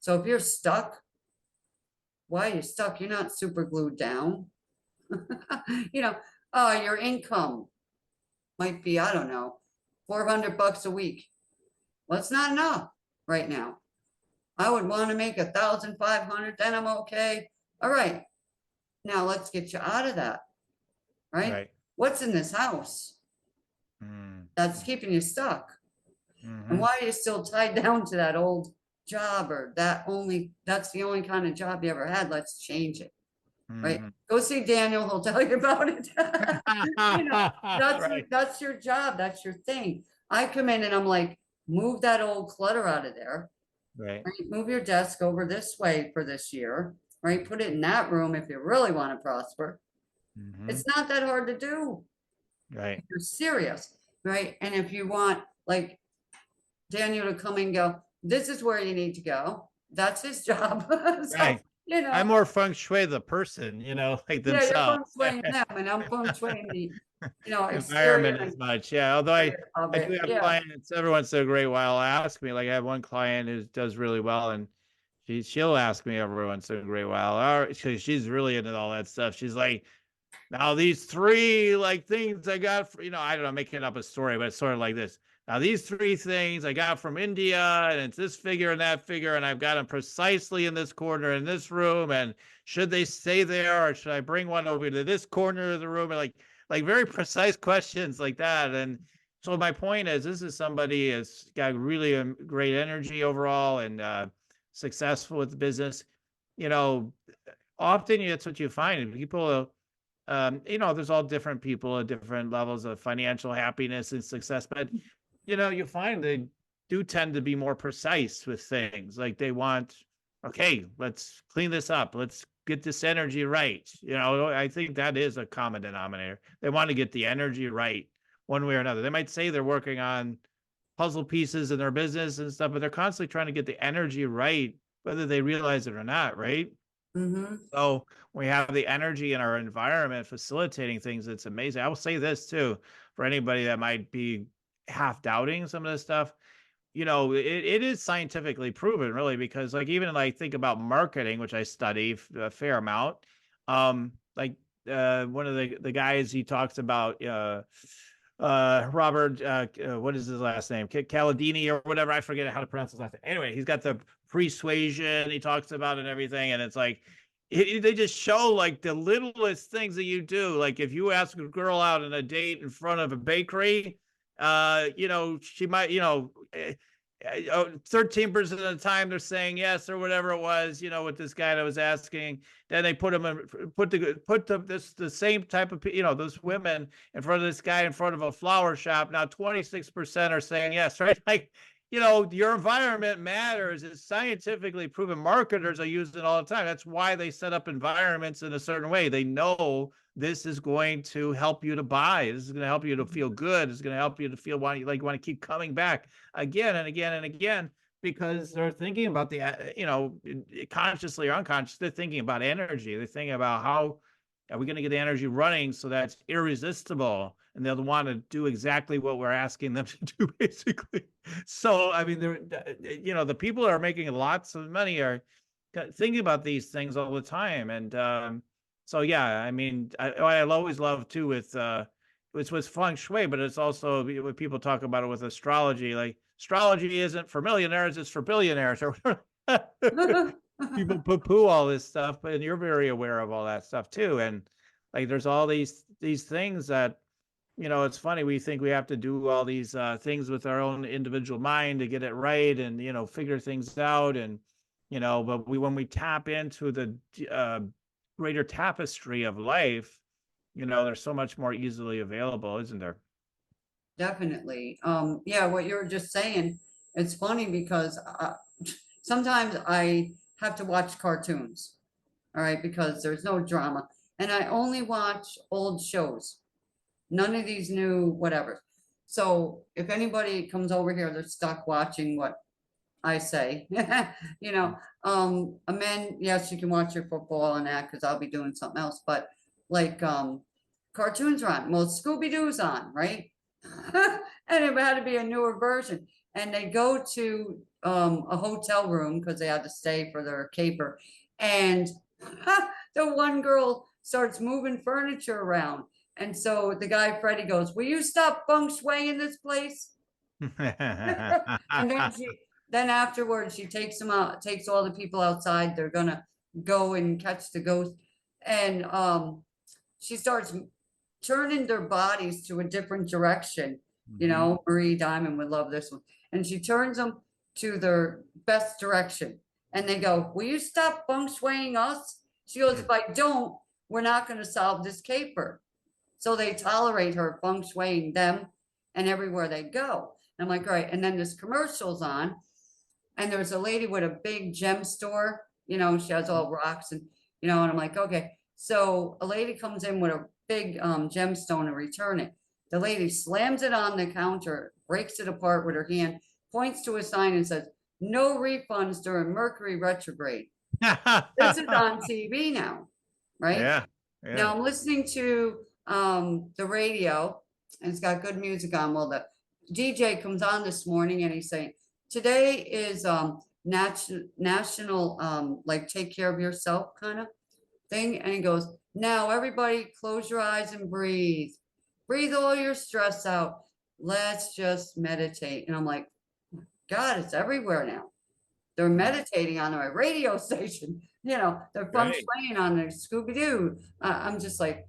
So if you're stuck, why are you stuck? You're not super glued down. Your income might be, I don't know, $400 a week. Well, it's not enough right now. I would want to make 1,500, then I'm okay. All right. Now let's get you out of that. Right? What's in this house that's keeping you stuck? And why are you still tied down to that old job or that's the only kind of job you ever had? Let's change it. right? Mhm. Go see Daniel, he'll tell you about it. You know, Right. that's your job, that's your thing. I come in and I'm like, move that old clutter out of there, Right. right? Move your desk over this way for this year, right? Put it in that room if you really want to prosper. Mhm. It's not that hard to do Right. if you're serious, right? And if you want like Daniel to come and go, this is where you need to go. That's his job. So, Right. you know, I'm more feng shui the person, like yeah, you're themselves. feng shuiing them and I'm feng shuiing the, exterior Environment as and much. Yeah. Although interior of I do it. have Yeah. clients every once in a great while ask me, like I have one client who does really well, and she'll ask me every once in a great while. All right, she's really into all that stuff. She's like, now these three like things I got for, I don't know, making up a story, but it's sort of like this. Now these three things I got from India, and it's this figure and that figure, and I've got them precisely in this corner in this room. And should they stay there, or should I bring one over to this corner of the room? And like very precise questions like that. And so my point is, this is somebody has got really great energy overall and successful with the business. You know, Often that's what you find. People there's all different people at different levels of financial happiness and success, but you find they do tend to be more precise with things. Like they want, okay, let's clean this up. Let's get this energy right. I think that is a common denominator. They want to get the energy right one way or another. They might say they're working on puzzle pieces in their business and stuff, but they're constantly trying to get the energy right, whether they realize it or not, right? Mm-hmm. So we have the energy in our environment facilitating things. It's amazing. I will say this too, for anybody that might be half doubting some of this stuff. It is scientifically proven, really, because like even like think about marketing, which I study a fair amount. One of the guys, he talks about Robert, what is his last name? Caladini or whatever. I forget how to pronounce his last name. Anyway, he's got the persuasion he talks about and everything. And it's like, they just show like the littlest things that you do. Like if you ask a girl out on a date in front of a bakery, she might, 13% of the time they're saying yes or whatever it was, with this guy that was asking. Then they put him in, the same type of, those women in front of this guy in front of a flower shop. Now 26% are saying yes, right? Like, your environment matters. It's scientifically proven. Marketers are using it all the time. That's why they set up environments in a certain way. They know this is going to help you to buy. This is going to help you to feel good. It's going to help you to feel like you want to keep coming back again and again and again, because they're thinking about consciously or unconsciously, they're thinking about energy. They're thinking about how are we going to get the energy running so that's irresistible, and they'll want to do exactly what we're asking them to do, basically. So, I mean, the people that are making lots of money are thinking about these things all the time. And so, yeah, I mean, I always love too with feng shui, but it's also when people talk about it with astrology. Like astrology isn't for millionaires; it's for billionaires. Or people poo-poo all this stuff, and you're very aware of all that stuff too. And like, there's all these things that it's funny. We think we have to do all these things with our own individual mind to get it right, and figure things out, and but when we tap into the greater tapestry of life, there's so much more easily available, isn't there? Definitely. Yeah, what you were just saying, it's funny because sometimes I have to watch cartoons, all right, because there's no drama. And I only watch old shows, none of these new whatever. So if anybody comes over here, they're stuck watching what I say, a man, yes, you can watch your football and that because I'll be doing something else, but like cartoons are on, well, Scooby-Doo's on, right? And it had to be a newer version. And they go to a hotel room because they had to stay for their caper. And the one girl starts moving furniture around. And so the guy, Freddie, goes, will you stop feng shui in this place? And then afterwards, she takes them out, takes all the people outside. They're gonna go and catch the ghost. And she starts turning their bodies to a different direction. Marie Diamond would love this one. And she turns them to their best direction. And they go, will you stop feng shuiing us? She goes, if I don't, we're not going to solve this caper. So they tolerate her feng shuiing them and everywhere they go. And I'm like, all right. And then this commercial's on, and there's a lady with a big gem store, you know, she has all rocks and, you know, and I'm like, okay. So a lady comes in with a big gemstone to return it. The lady slams it on the counter, breaks it apart with her hand, points to a sign and says, no refunds during Mercury retrograde. This is on TV now, right? Yeah. Now I'm listening to the radio, and it's got good music on. Well, the DJ comes on this morning and he's saying, today is national like take care of yourself kind of thing. And he goes, now everybody close your eyes and breathe. Breathe all your stress out. Let's just meditate. And I'm like, God, it's everywhere now. They're meditating on a radio station. You know, they're feng shuiing on their Scooby-Doo. I'm just like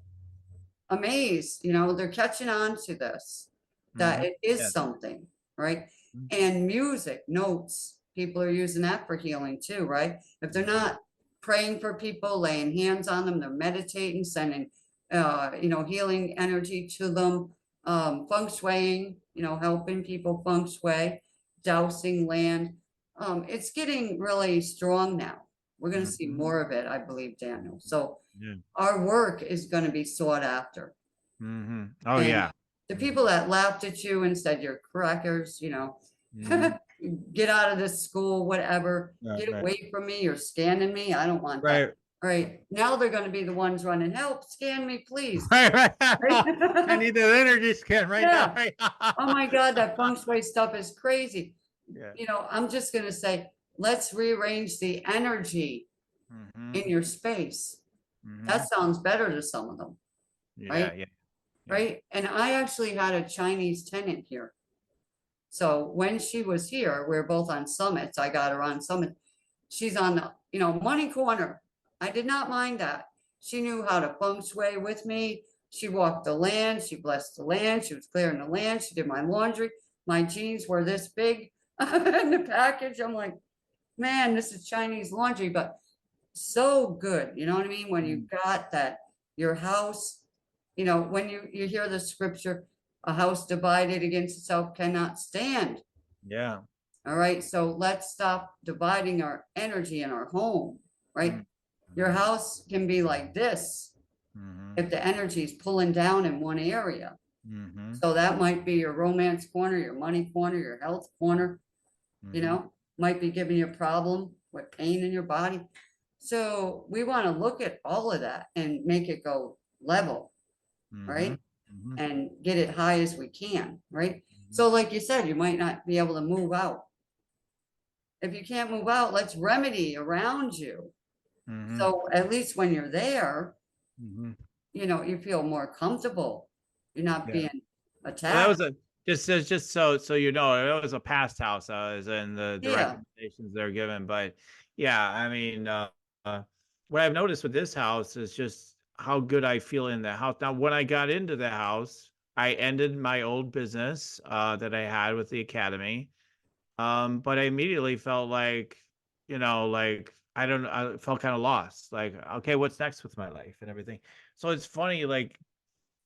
amazed, you know, they're catching on to this, that it is something, right? And music, notes, people are using that for healing too, right? If they're not praying for people, laying hands on them, they're meditating, sending, you know, healing energy to them, feng shuiing, you know, helping people feng shui, dousing land. It's getting really strong now. We're going to see more of it, I believe, Daniel. So our work is going to be sought after. Oh, And yeah. the people that laughed at you and said you're crackers, you know, get out of this school, whatever, get away from me, you're scanning me. I don't want that. Right. Now they're going to be the ones running, help, scan me, please. Right. I need that energy scan right now. Oh my God, that feng shui stuff is crazy. You know, I'm just going to say, let's rearrange the energy in your space. That sounds better to some of them. Right? Right. And I actually had a Chinese tenant here. So when she was here, we were both on summits. I got her on summit. She's on the, you know, money corner. I did not mind that. She knew how to feng shui with me. She walked the land. She blessed the land. She was clearing the land. She did my laundry. My jeans were this big in the package. I'm like, man, this is Chinese laundry, but so good. You know what I mean? When you got that, your house, you know, when you hear the scripture, a house divided against itself cannot stand. Yeah. All right. So let's stop dividing our energy in our home, right? Your house can be like this if the energy is pulling down in one area. So that might be your romance corner, your money corner, your health corner, you know, might be giving you a problem with pain in your body. So we want to look at all of that and make it go level, right? And get it high as we can, right? So like you said, you might not be able to move out. If you can't move out, let's remedy around you. So at least when you're there, you know, you feel more comfortable. You're not being attacked. Well, that was just so you know, it was a past house. I was in the recommendations they're given, but yeah, I mean, what I've noticed with this house is just how good I feel in the house. Now, when I got into the house, I ended my old business that I had with the academy, but I immediately felt like, you know, like I felt kind of lost. Like, okay, what's next with my life and everything. So it's funny, like,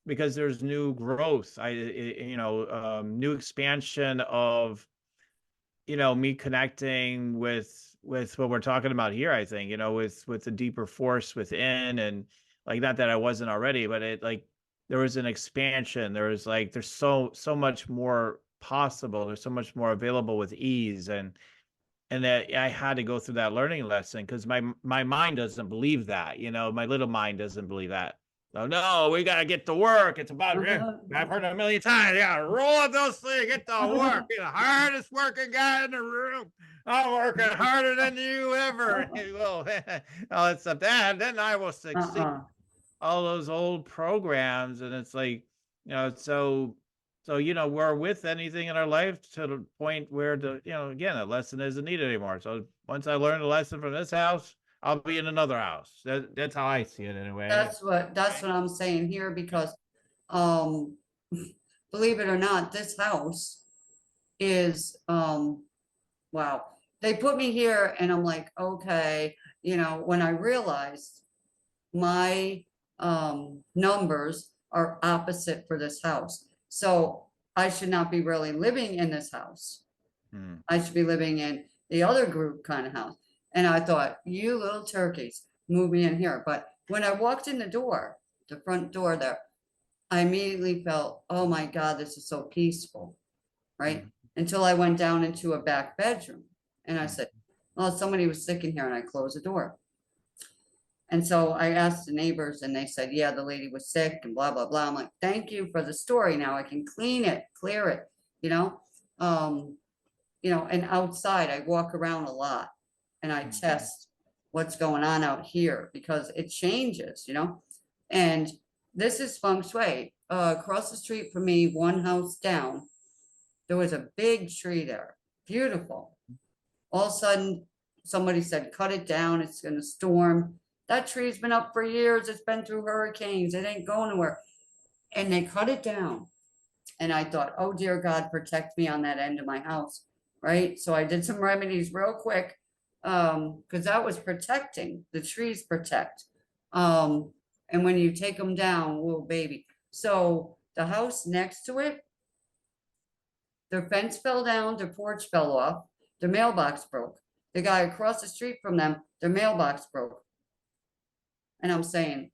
because there's new growth, you know, new expansion of, you know, me connecting with what we're talking about here. I think, you know, with the deeper force within, and like, not that I wasn't already, but it, like, there was an expansion. There was like, there's so much more possible. There's so much more available with ease, and that I had to go through that learning lesson, because my mind doesn't believe that, you know, my little mind doesn't believe that. Oh, no, we got to get to work. It's about, I've heard it a million times. You got to roll up those sleeves, get to work. Be the hardest working guy in the room. I'm working harder than you ever. Well, all that stuff. Then I will succeed. All those old programs. And it's like, you know, so, you know, we're with anything in our life to the point where you know, again, a lesson isn't needed anymore. So once I learned a lesson from this house, I'll be in another house. That's how I see it anyway. That's what I'm saying here, because believe it or not, this house is wow. They put me here and I'm like, okay, you know, when I realized my numbers are opposite for this house. So I should not be really living in this house. I should be living in the other group kind of house. And I thought, you little turkeys, move me in here. But when I walked in the door, the front door there, I immediately felt, oh my God, this is so peaceful, right? Until I went down into a back bedroom and I said, well, somebody was sick in here, and I closed the door. And so I asked the neighbors and they said, yeah, the lady was sick and blah, blah, blah. I'm like, thank you for the story. Now I can clean it, clear it, you know? And outside I walk around a lot and I test what's going on out here because it changes, and this is Feng Shui. Across the street from me, one house down, there was a big tree there, beautiful. All of a sudden, somebody said, cut it down, it's gonna storm. That tree's been up for years, it's been through hurricanes, it ain't going nowhere. And they cut it down. And I thought, oh dear God, protect me on that end of my house, right? So I did some remedies real quick, because that was protecting, the trees protect. And when you take them down, little baby. So the house next to it, their fence fell down, their porch fell off, their mailbox broke. The guy across the street from them, their mailbox broke. And I'm saying,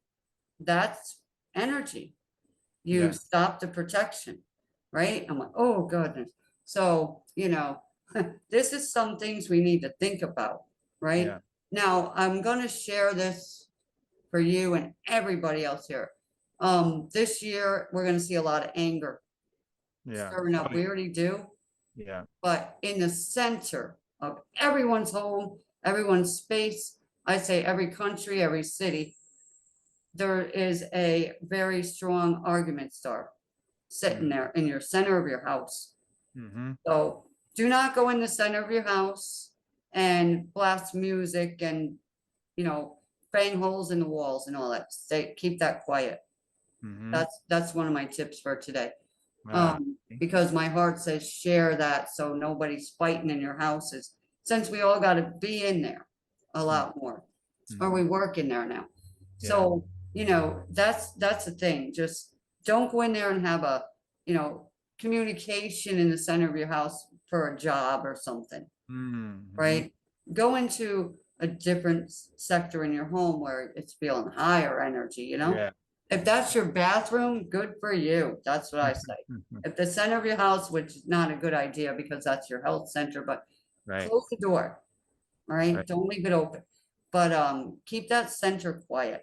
that's energy. You stop the protection, right? I'm like, oh goodness. So, this is some things we need to think about, right? Yeah. Now, I'm going to share this for you and everybody else here. This year, we're going to see a lot of anger stirring up. We already do. Yeah. But in the center of everyone's home, everyone's space, I say every country, every city, there is a very strong argument star sitting there in your center of your house. So do not go in the center of your house and blast music and, bang holes in the walls and all that. Keep that quiet. That's one of my tips for today. Because my heart says share that so nobody's fighting in your houses, since we all got to be in there a lot more, or we work in there now. So, that's the thing. Just don't go in there and have a, communication in the center of your house for a job or something, right? Go into a different sector in your home where it's feeling higher energy, If that's your bathroom, good for you. That's what I say. If the center of your house, which is not a good idea because that's your health center, but close the door, right? Don't leave it open. But keep that center quiet,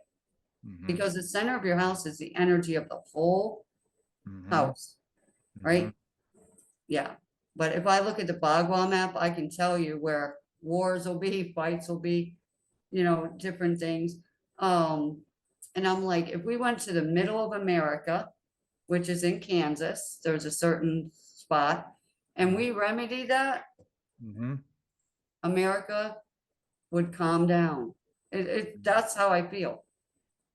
because the center of your house is the energy of the whole house, right? Yeah. But if I look at the Bagua map, I can tell you where wars will be, fights will be, different things. And I'm like, if we went to the middle of America, which is in Kansas, there's a certain spot, and we remedy that, America would calm down. That's how I feel.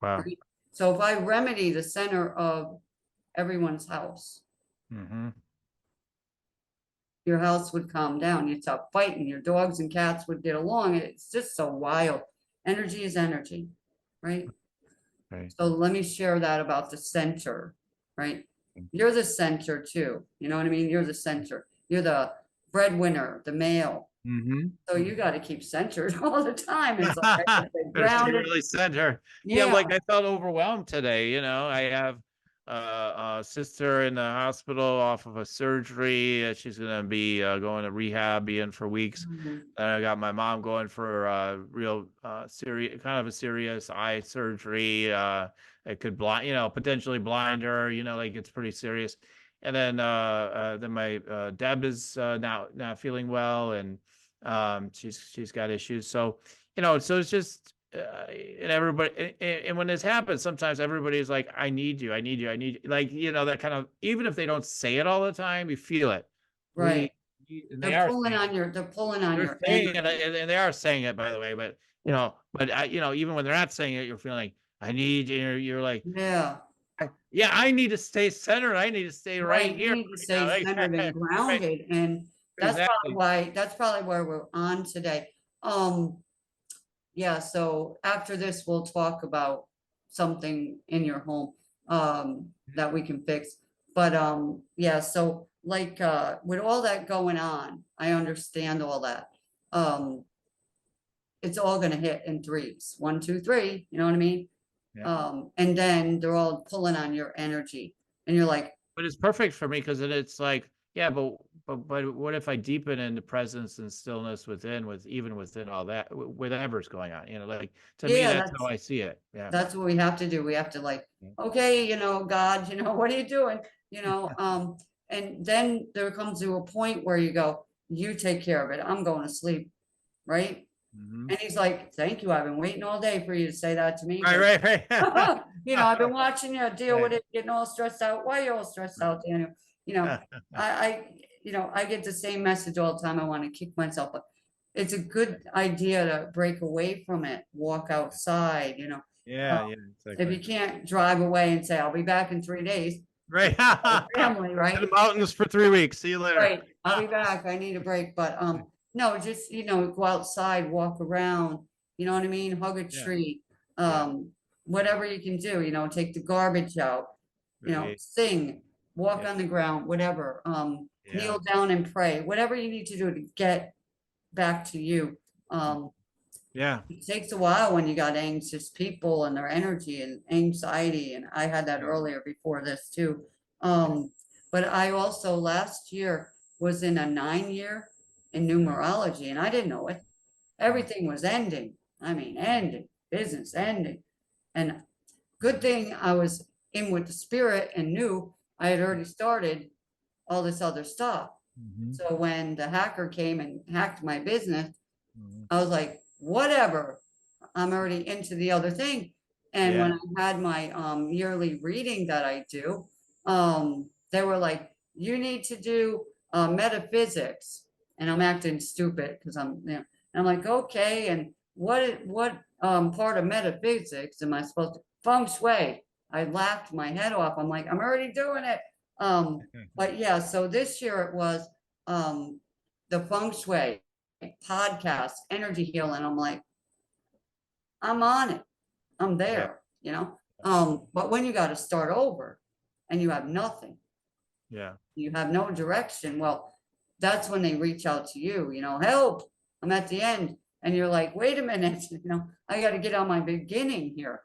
Wow. Right? So if I remedy the center of everyone's house, your house would calm down. You'd stop fighting. Your dogs and cats would get along. It's just so wild. Energy is energy, right? So let me share that about the center, right? You're the center too. You know what I mean? You're the center. You're the breadwinner, the male. So you got to keep centered all the time. It's like grounded. Really center. Yeah, like I felt overwhelmed today. I have a sister in the hospital off of a surgery. She's gonna be going to rehab, be in for weeks. And I got my mom going for a real serious, kind of a serious eye surgery. It could potentially blind her. Like it's pretty serious. And then my Deb is now feeling well, and she's got issues. So so it's just and everybody, and when this happens, sometimes everybody's like, I need you, I need you, I need you. Like, that kind of, even if they don't say it all the time, you feel it. Right. They're pulling on your saying it, and they are saying it, by the way, but even when they're not saying it, you're feeling like, I need you. You're like, I need to stay centered. I need to stay right here. You need to stay centered and grounded. And that's probably why we're on today. Yeah, so after this, we'll talk about something in your home that we can fix. But yeah, so like with all that going on, I understand all that. It's all gonna hit in threes. 1, 2, 3, you know what I mean? Yeah. And then they're all pulling on your energy, and you're like, But it's perfect for me because then it's like, yeah, but what if I deepen into presence and stillness even within all that, whatever's going on, like to me, yeah, that's how I see it. Yeah. that's what we have to do. We have to like, Yeah. okay, God, what are you doing? And then there comes to a point where you go, you take care of it. I'm going to sleep. Right. Mhm. And he's like, thank you. I've been waiting all day for you to say that to me. Right. I've been watching you deal with Right. it, getting all stressed out. Why are you all stressed out, Daniel? I I get the same message all the time. I want to kick myself, but it's a good idea to break away from it, walk outside, Yeah, if you can't drive away and say, I'll be back in 3 days, right. family, To right? the mountains for 3 weeks. See you later. Right. I'll be back. I need a break. But no, just go outside, walk around, you know what I mean? Hug a Yeah. tree. Yeah. Whatever you can do, take the garbage out, Right. sing, walk Yeah. on the ground, whatever. Yeah. Kneel down and pray, whatever you need to do to get back to you. Yeah. It takes a while when you got anxious people and their energy and anxiety, and I had that Yeah. earlier before this too. But I also last year was in a 9-year in numerology, and I didn't know it. Everything was ending. I mean, ending, business ending. And good thing I was in with the spirit and knew I had already started all this other stuff. Mhm. So when the hacker came and hacked my business, Mhm. I was like, whatever, I'm already into the other thing. And when Yeah. I had my yearly reading that I do, they were like, you need to do metaphysics. And I'm acting stupid because and I'm like, okay, and what part of metaphysics am I supposed to? Feng Shui. I laughed my head off. I'm like, I'm already doing it. But yeah, so this year it was the Feng Shui podcast, energy healing. I'm like, I'm on it. I'm there, but when you got to start over and you have nothing, Yeah. you have no direction. Well, that's when they reach out to you, help, I'm at the end. And you're like, wait a minute, I got to get on my beginning here.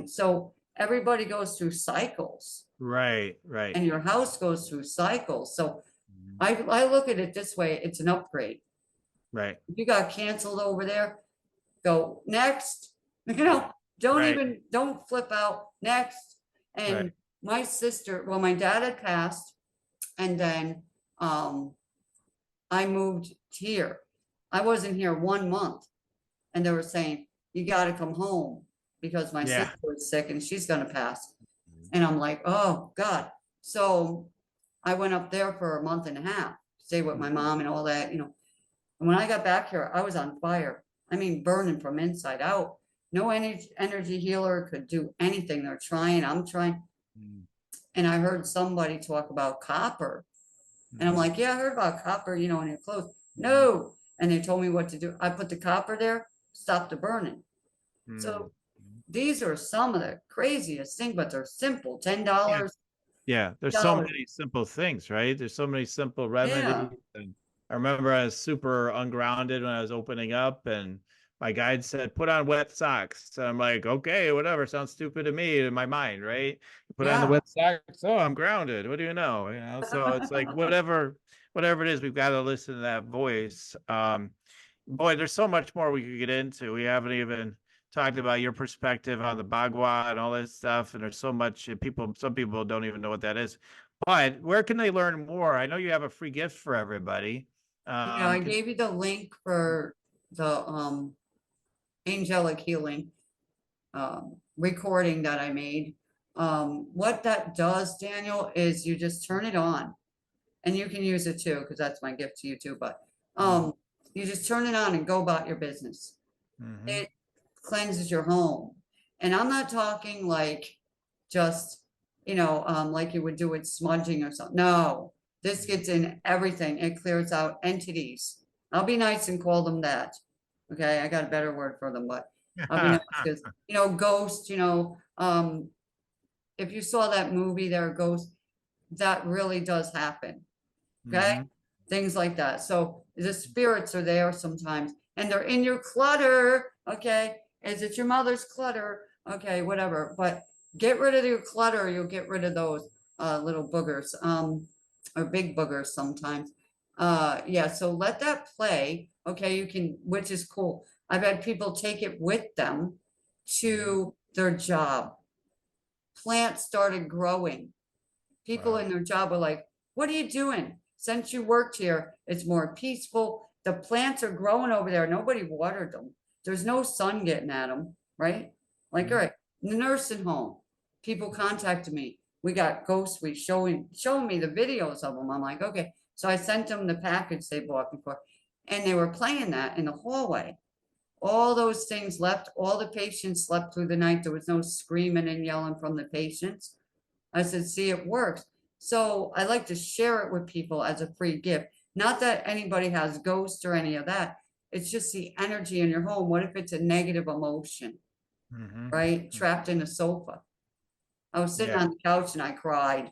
So everybody goes through cycles. Right. And your house goes through cycles. So Mhm. I look at it this way, it's an upgrade. Right. If you got canceled over there, go next, don't flip out, next. And Right. my sister, well, my dad had passed, and then I moved here. I wasn't here 1 month, and they were saying, you got to come home because my Yeah. sister was sick and she's going to pass. Mhm. And I'm like, oh God. So I went up there for a month and a half, stay with my mom and all that, And when I got back here, I was on fire. I mean, burning from inside out. No energy healer could do anything. They're trying, I'm trying. Mhm. And I heard somebody talk about copper. And I'm like, yeah, I heard about copper, in your clothes. No. And they told me what to do. I put the copper there, stop the burning. So these are some of the craziest things, but they're simple. $10. Yeah. There's so many simple things, right? There's so many simple remedies. And I remember I was super ungrounded when I was opening up, and my guide said, put on wet socks. And I'm like, okay, whatever. Sounds stupid to me in my mind, right? Put on the wet socks. Oh, I'm grounded. What do you know? So it's like whatever it is, we've got to listen to that voice. Boy, there's so much more we could get into. We haven't even talked about your perspective on the Bagua and all this stuff. And there's so much some people don't even know what that is. But where can they learn more? I know you have a free gift for everybody. I gave you the link for the angelic healing recording that I made. What that does, Daniel, is you just turn it on, and you can use it too, because that's my gift to you too. But you just turn it on and go about your business. It cleanses your home. And I'm not talking like just, like you would do with smudging or something. No, this gets in everything. It clears out entities. I'll be nice and call them that. Okay, I got a better word for them, but I'll be nice because, you know, ghosts, you know, if you saw that movie, there are ghosts, that really does happen. Okay. Mhm. Things like that. So the spirits are there sometimes and they're in your clutter. Okay. Is it your mother's clutter? Okay, whatever. But get rid of your clutter. You'll get rid of those little boogers, or big boogers sometimes. Yeah, so let that play. Okay, you can, which is cool. I've had people take it with them to their job. Plants started growing. People Wow. in their job are like, what are you doing? Since you worked here, it's more peaceful. The plants are growing over there. Nobody watered them. There's no sun getting at them, right? Like, all right, the nursing home, people contacted me. We got ghosts. Showing me the videos of them. I'm like, okay. So I sent them the package they bought before, and they were playing that in the hallway. All those things left. All the patients slept through the night. There was no screaming and yelling from the patients. I said, see, it works. So I like to share it with people as a free gift. Not that anybody has ghosts or any of that. It's just the energy in your home. What if it's a negative emotion, right? Trapped in a sofa. I was sitting Yeah. on the couch and I cried.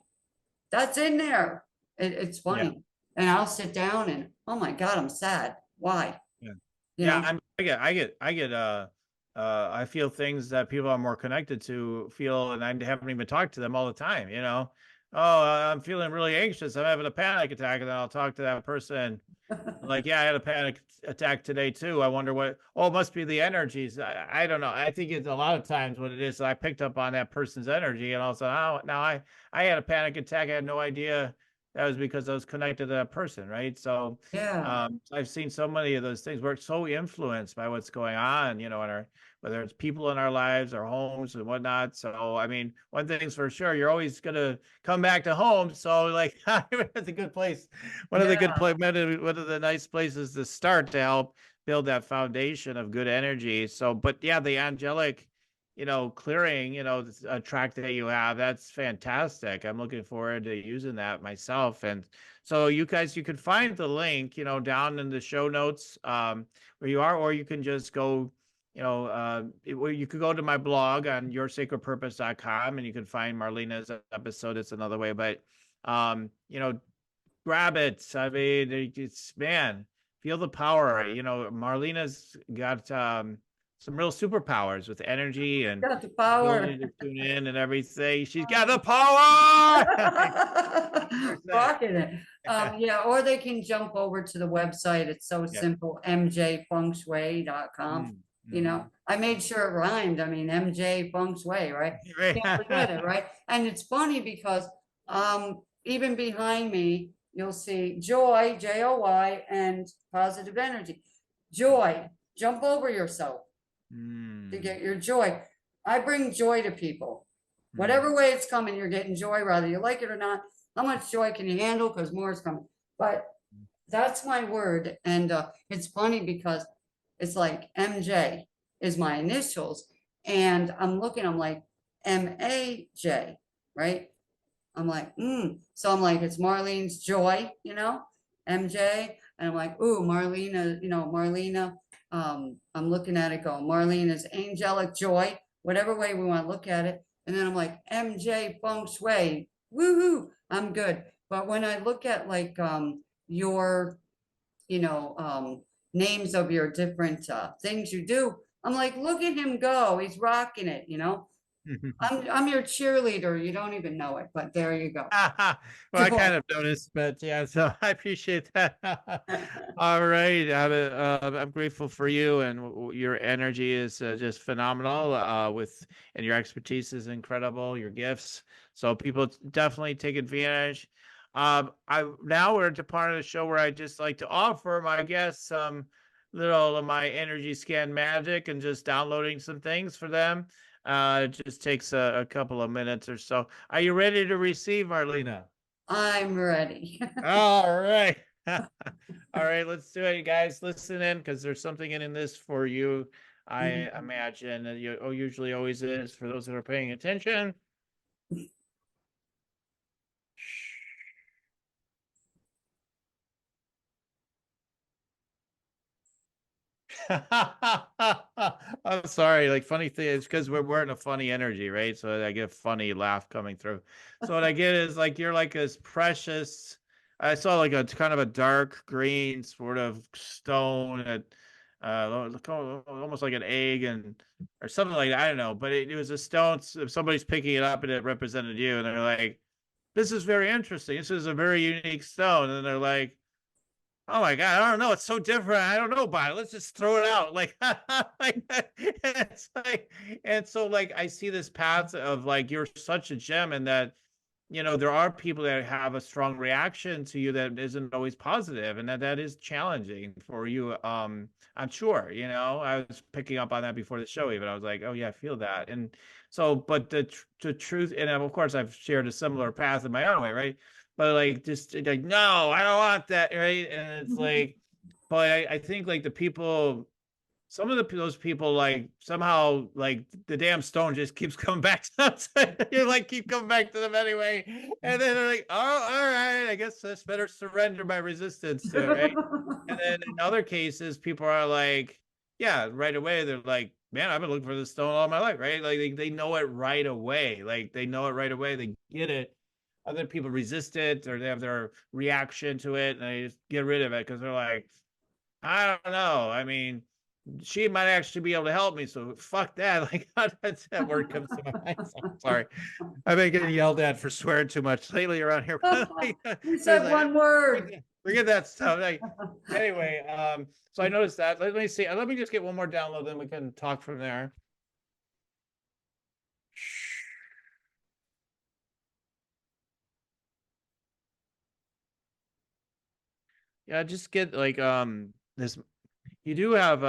That's in there. It's Yeah. funny. And I'll sit down and, oh my God, I'm sad. Why? Yeah. You Yeah. know? I feel things that people I'm more connected to feel, and I haven't even talked to them all the time, you know. Oh, I'm feeling really anxious. I'm having a panic attack. And then I'll talk to that person. Like, yeah, I had a panic attack today too. I wonder what, oh, it must be the energies. I don't know. I think it's a lot of times what it is. I picked up on that person's energy and also, oh, now I had a panic attack. I had no idea that was because I was connected to that person. Right. So, Yeah. I've seen so many of those things. We're so influenced by what's going on, you know, in our, whether it's people in our lives, our homes and whatnot. So, I mean, one thing's for sure, you're always going to come back to home. So like, it's a good place. One of the good Yeah. one of the nice places to start to help build that foundation of good energy. So, but yeah, the angelic, you know, clearing, you know, a track that you have, that's fantastic. I'm looking forward to using that myself. And so you guys, you can find the link, you know, down in the show notes, where you are, or you can just go, you know, you could go to my blog on yoursacredpurpose.com and you can find Marlena's episode. It's another way, but, you know, grab it. I mean, it's, man, feel the power. You know, Marlena's got, some real superpowers with energy and Got the power. ability to tune in and everything. She's got the power. 100%. Rocking it. Yeah, or they can jump over to the website. It's so Yeah. simple, mjfengshui.com. You know, I made sure it rhymed. I mean, MJ Feng Shui, right? Can't forget it, right? And it's funny because even behind me, you'll see joy, Joy, and positive energy. Joy, jump over yourself to get your joy. I bring joy to people. Whatever way it's coming, you're getting joy, whether you like it or not. How much joy can you handle? Because more is coming. But that's my word. And it's funny because it's like MJ is my initials. And I'm looking, I'm like, MAJ, right? I'm like, So I'm like, it's Marlene's joy, you know, MJ. And I'm like, ooh, Marlena, you know, Marlena. I'm looking at it going, Marlena's angelic joy, whatever way we want to look at it. And then I'm like, MJ Feng Shui, woohoo, I'm good. But when I look at like your, you know, names of your different things you do, I'm like, look at him go. He's rocking it, you know. I'm your cheerleader. You don't even know it, but there you go. Well, I kind of noticed, but yeah, so I appreciate that. All right. I'm grateful for you, and your energy is just phenomenal, and your expertise is incredible, your gifts. So people definitely take advantage. Now we're at the part of the show where I just like to offer my guests some little of my energy scan magic and just downloading some things for them. It just takes a couple of minutes or so. Are you ready to receive, Marlena? I'm ready. All right. All right, let's do it, you guys. Listen in, because there's something in this for you. I imagine usually always is for those that are paying attention. I'm sorry. Like funny thing is because we're in a funny energy, right? So I get a funny laugh coming through. So what I get is like you're like this precious. I saw like a kind of a dark green sort of stone that almost like an egg and or something like that. I don't know, but it was a stone. If somebody's picking it up and it represented you, and they're like, "This is very interesting. This is a very unique stone," and they're like, "Oh my God, I don't know. It's so different. I don't know about it. Let's just throw it out." Like, like it's like, and so like I see this path of like you're such a gem, and that there are people that have a strong reaction to you that isn't always positive, and that is challenging for you. I'm sure. I was picking up on that before the show. Even I was like, "Oh yeah, I feel that." And so, but the truth, and of course, I've shared a similar path in my own way, right? But like just like no, I don't want that, right? And it's like, but I think like the people, some of those people like somehow like the damn stone just keeps coming back to them. You like keep coming back to them anyway, and then they're like, oh, all right, I guess I better surrender my resistance to it, right? And then in other cases, people are like, yeah, right away they're like, man, I've been looking for this stone all my life, right? Like they know it right away, like they know it right away, they get it. Other people resist it, or they have their reaction to it, and they just get rid of it because they're like, I don't know. I mean, she might actually be able to help me, so fuck that. Like that word comes to my mind. So I'm sorry. I've been getting yelled at for swearing too much lately around here. Like, You so said it's like, one word. forget that stuff. Like, anyway, so I noticed that. Let me see. Let me just get one more download, then we can talk from there. Yeah, just get like this. You do have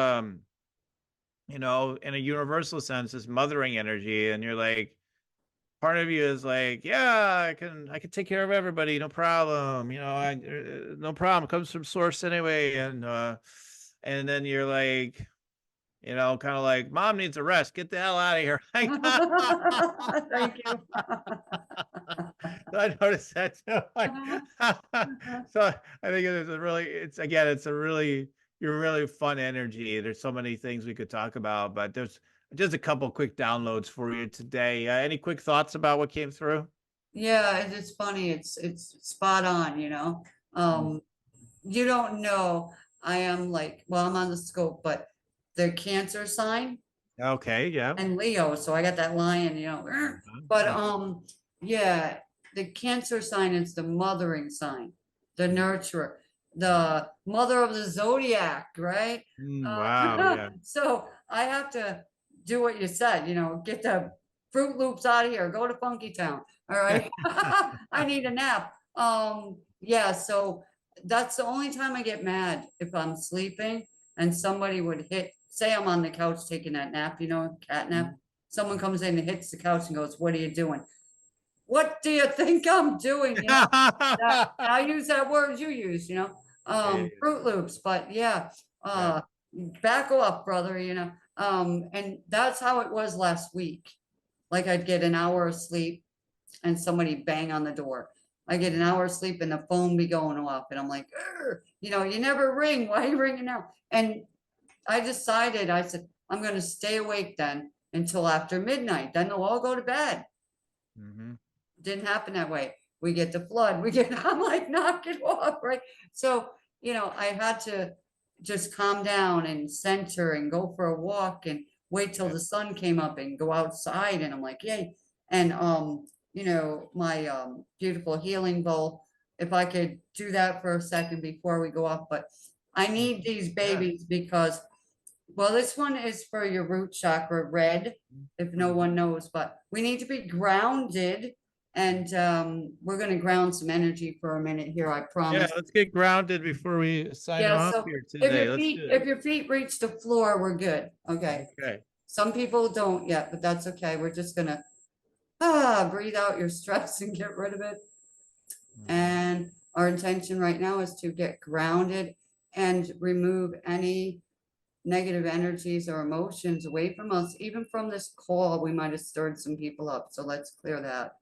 in a universal sense, this mothering energy, and you're like, part of you is like, yeah, I can take care of everybody, no problem. No problem. It comes from source anyway, and then you're like, kind of like, mom needs a rest. Get the hell out of here. Thank you. So I noticed that too. So I think it's a really, you're really fun energy. There's so many things we could talk about, but there's just a couple quick downloads for you today. Any quick thoughts about what came through? Yeah, it's funny. It's spot on. You don't know. I am like, well, I'm on the scope, but the Cancer sign Okay, yeah. and Leo, so I got that lion. But Yeah. yeah, the Cancer sign is the mothering sign, the nurturer, the mother of the zodiac, right? Wow, yeah. So I have to do what you said, get the Fruit Loops out of here, go to Funky Town. All right. I need a nap. Yeah, so that's the only time I get mad, if I'm sleeping and somebody would say I'm on the couch taking that nap, cat nap. Someone comes in and hits the couch and goes, "What are you doing?" What do you think I'm doing? I use that word you use, Yeah. Fruit Loops, but yeah, back off, brother, and that's how it was last week. Like I'd get an hour of sleep and somebody bang on the door. I get an hour of sleep and the phone be going off, and I'm like, you never ring. Why are you ringing now? And I said, I'm going to stay awake then until after midnight. Then they'll all go to bed. Mhm. Didn't happen that way. We get the flood. I'm like, knock it off, right? So, I had to just calm down and center and go for a walk and wait till Yeah. the sun came up and go outside. And I'm like, yay. And, my beautiful healing bowl, if I could do that for a second before we go off. But I need these babies because, well, this one is for your root chakra, red, if no one knows, but we need to be grounded. And we're going to ground some energy for a minute here, I Yeah, promise. let's get grounded before we sign Yeah, off so here if today. your Let's feet, do if it. your feet reach the floor, we're good. Okay. Okay. Some people don't yet, but that's okay. We're just gonna breathe out your stress and get rid of it. And our intention right now is to get grounded and remove any negative energies or emotions away from us. Even from this call, we might have stirred some people up. So let's clear that.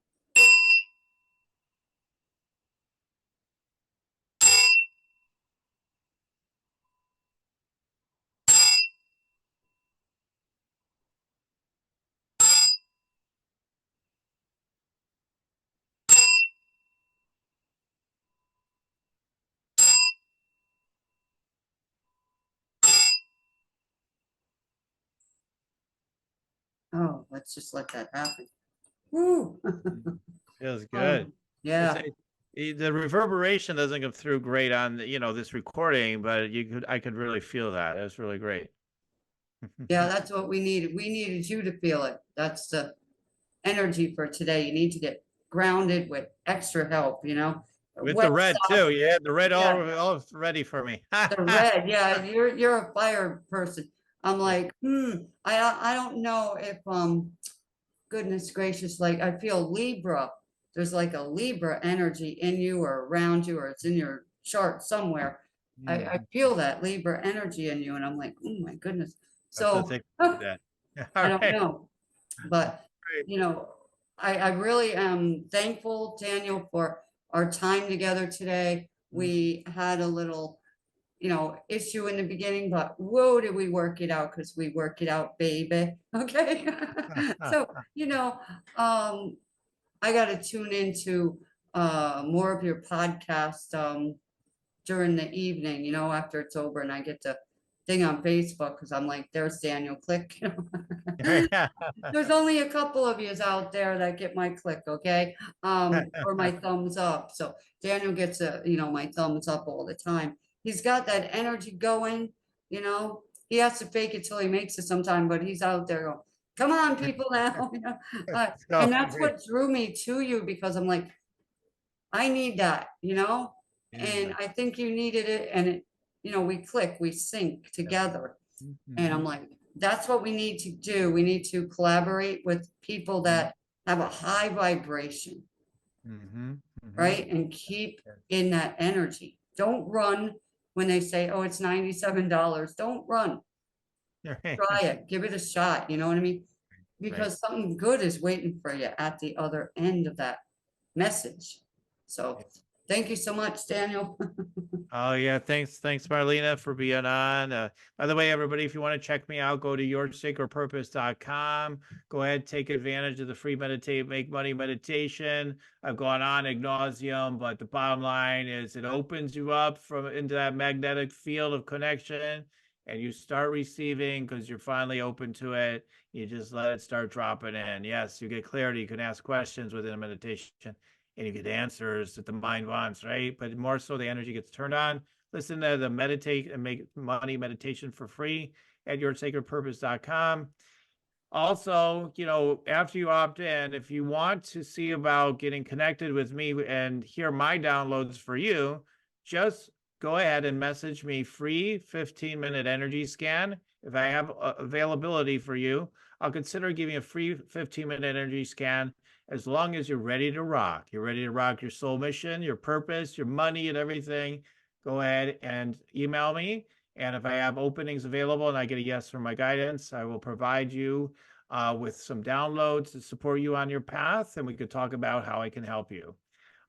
Oh, let's just let that happen. Woo. Feels good. Yeah. The reverberation doesn't come through great on this recording, but I could really feel that. It was really great. Yeah, that's what we needed. We needed you to feel it. That's the energy for today. You need to get grounded with extra help, With Wet the red socks, too. You had the red Yeah. all ready for me. the red. Yeah, you're a fire person. I'm like, I don't know if goodness gracious, like I feel Libra. There's like a Libra energy in you or around you, or it's in your chart somewhere. I feel that Libra energy in you, and I'm like, oh my goodness. So that. I don't know, but Great. I really am thankful, Daniel, for our time together today. We had a little, issue in the beginning, but whoa, did we work it out? Because we work it out, baby. Okay. So, I got to tune into more of your podcast during the evening, after it's over, and I get to thing on Facebook because I'm like, there's Daniel, click. There's only a couple of yous out there that get my click, okay? Or my thumbs up. So Daniel gets my thumbs up all the time. He's got that energy going, he has to fake it till he makes it sometime, but he's out there going, come on, people now. And that's what drew me to you, because I'm like, I need that, and I think you needed it. And it, we click, we sync together. And I'm like, that's what we need to do. We need to collaborate with people that have a high vibration, right? And keep in that energy. Don't run when they say, oh, it's $97. Don't run. Try it. Give it a shot. You know what I mean? Because something good is waiting for you at the other end of that message. So thank you so much, Daniel. Oh yeah, thanks Marlena for being on. By the way, everybody, if you want to check me out, go to yoursacredpurpose.com. Go ahead, take advantage of the free Make Money meditation. I've gone on ad nauseum, but the bottom line is it opens you up into that magnetic field of connection, and you start receiving because you're finally open to it. You just let it start dropping in. Yes, you get clarity. You can ask questions within a meditation, and you get answers that the mind wants, right? But more so, the energy gets turned on. Listen to the Meditate and Make Money meditation for free at yoursacredpurpose.com. Also, after you opt in, if you want to see about getting connected with me and hear my downloads for you, just go ahead and message me free 15-minute energy scan. If I have availability for you, I'll consider giving a free 15-minute energy scan, as long as you're ready to rock. You're ready to rock your soul mission, your purpose, your money, and everything. Go ahead and email me. And if I have openings available and I get a yes from my guidance, I will provide you with some downloads to support you on your path. And we could talk about how I can help you.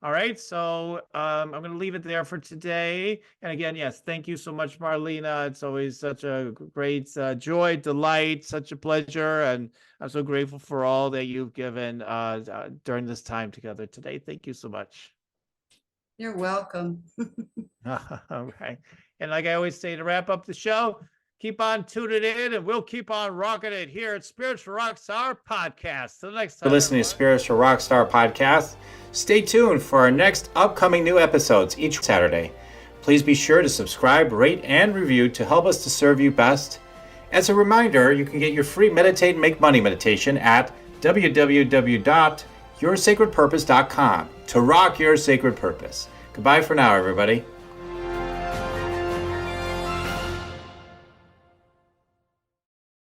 All right, so I'm going to leave it there for today. And again, yes, thank you so much, Marlena. It's always such a great joy, delight, such a pleasure. And I'm so grateful for all that you've given during this time together today. Thank you so much. You're welcome. All right. And like I always say to wrap up the show, keep on tuning in, and we'll keep on rocking it here at Spiritual Rockstar Podcast. Till next time. For listening to Spiritual Rockstar Podcast, stay tuned for our next upcoming new episodes each Saturday. Please be sure to subscribe, rate, and review to help us to serve you best. As a reminder, you can get your free Meditate and Make Money meditation at www.yoursacredpurpose.com to rock your sacred purpose. Goodbye for now, everybody.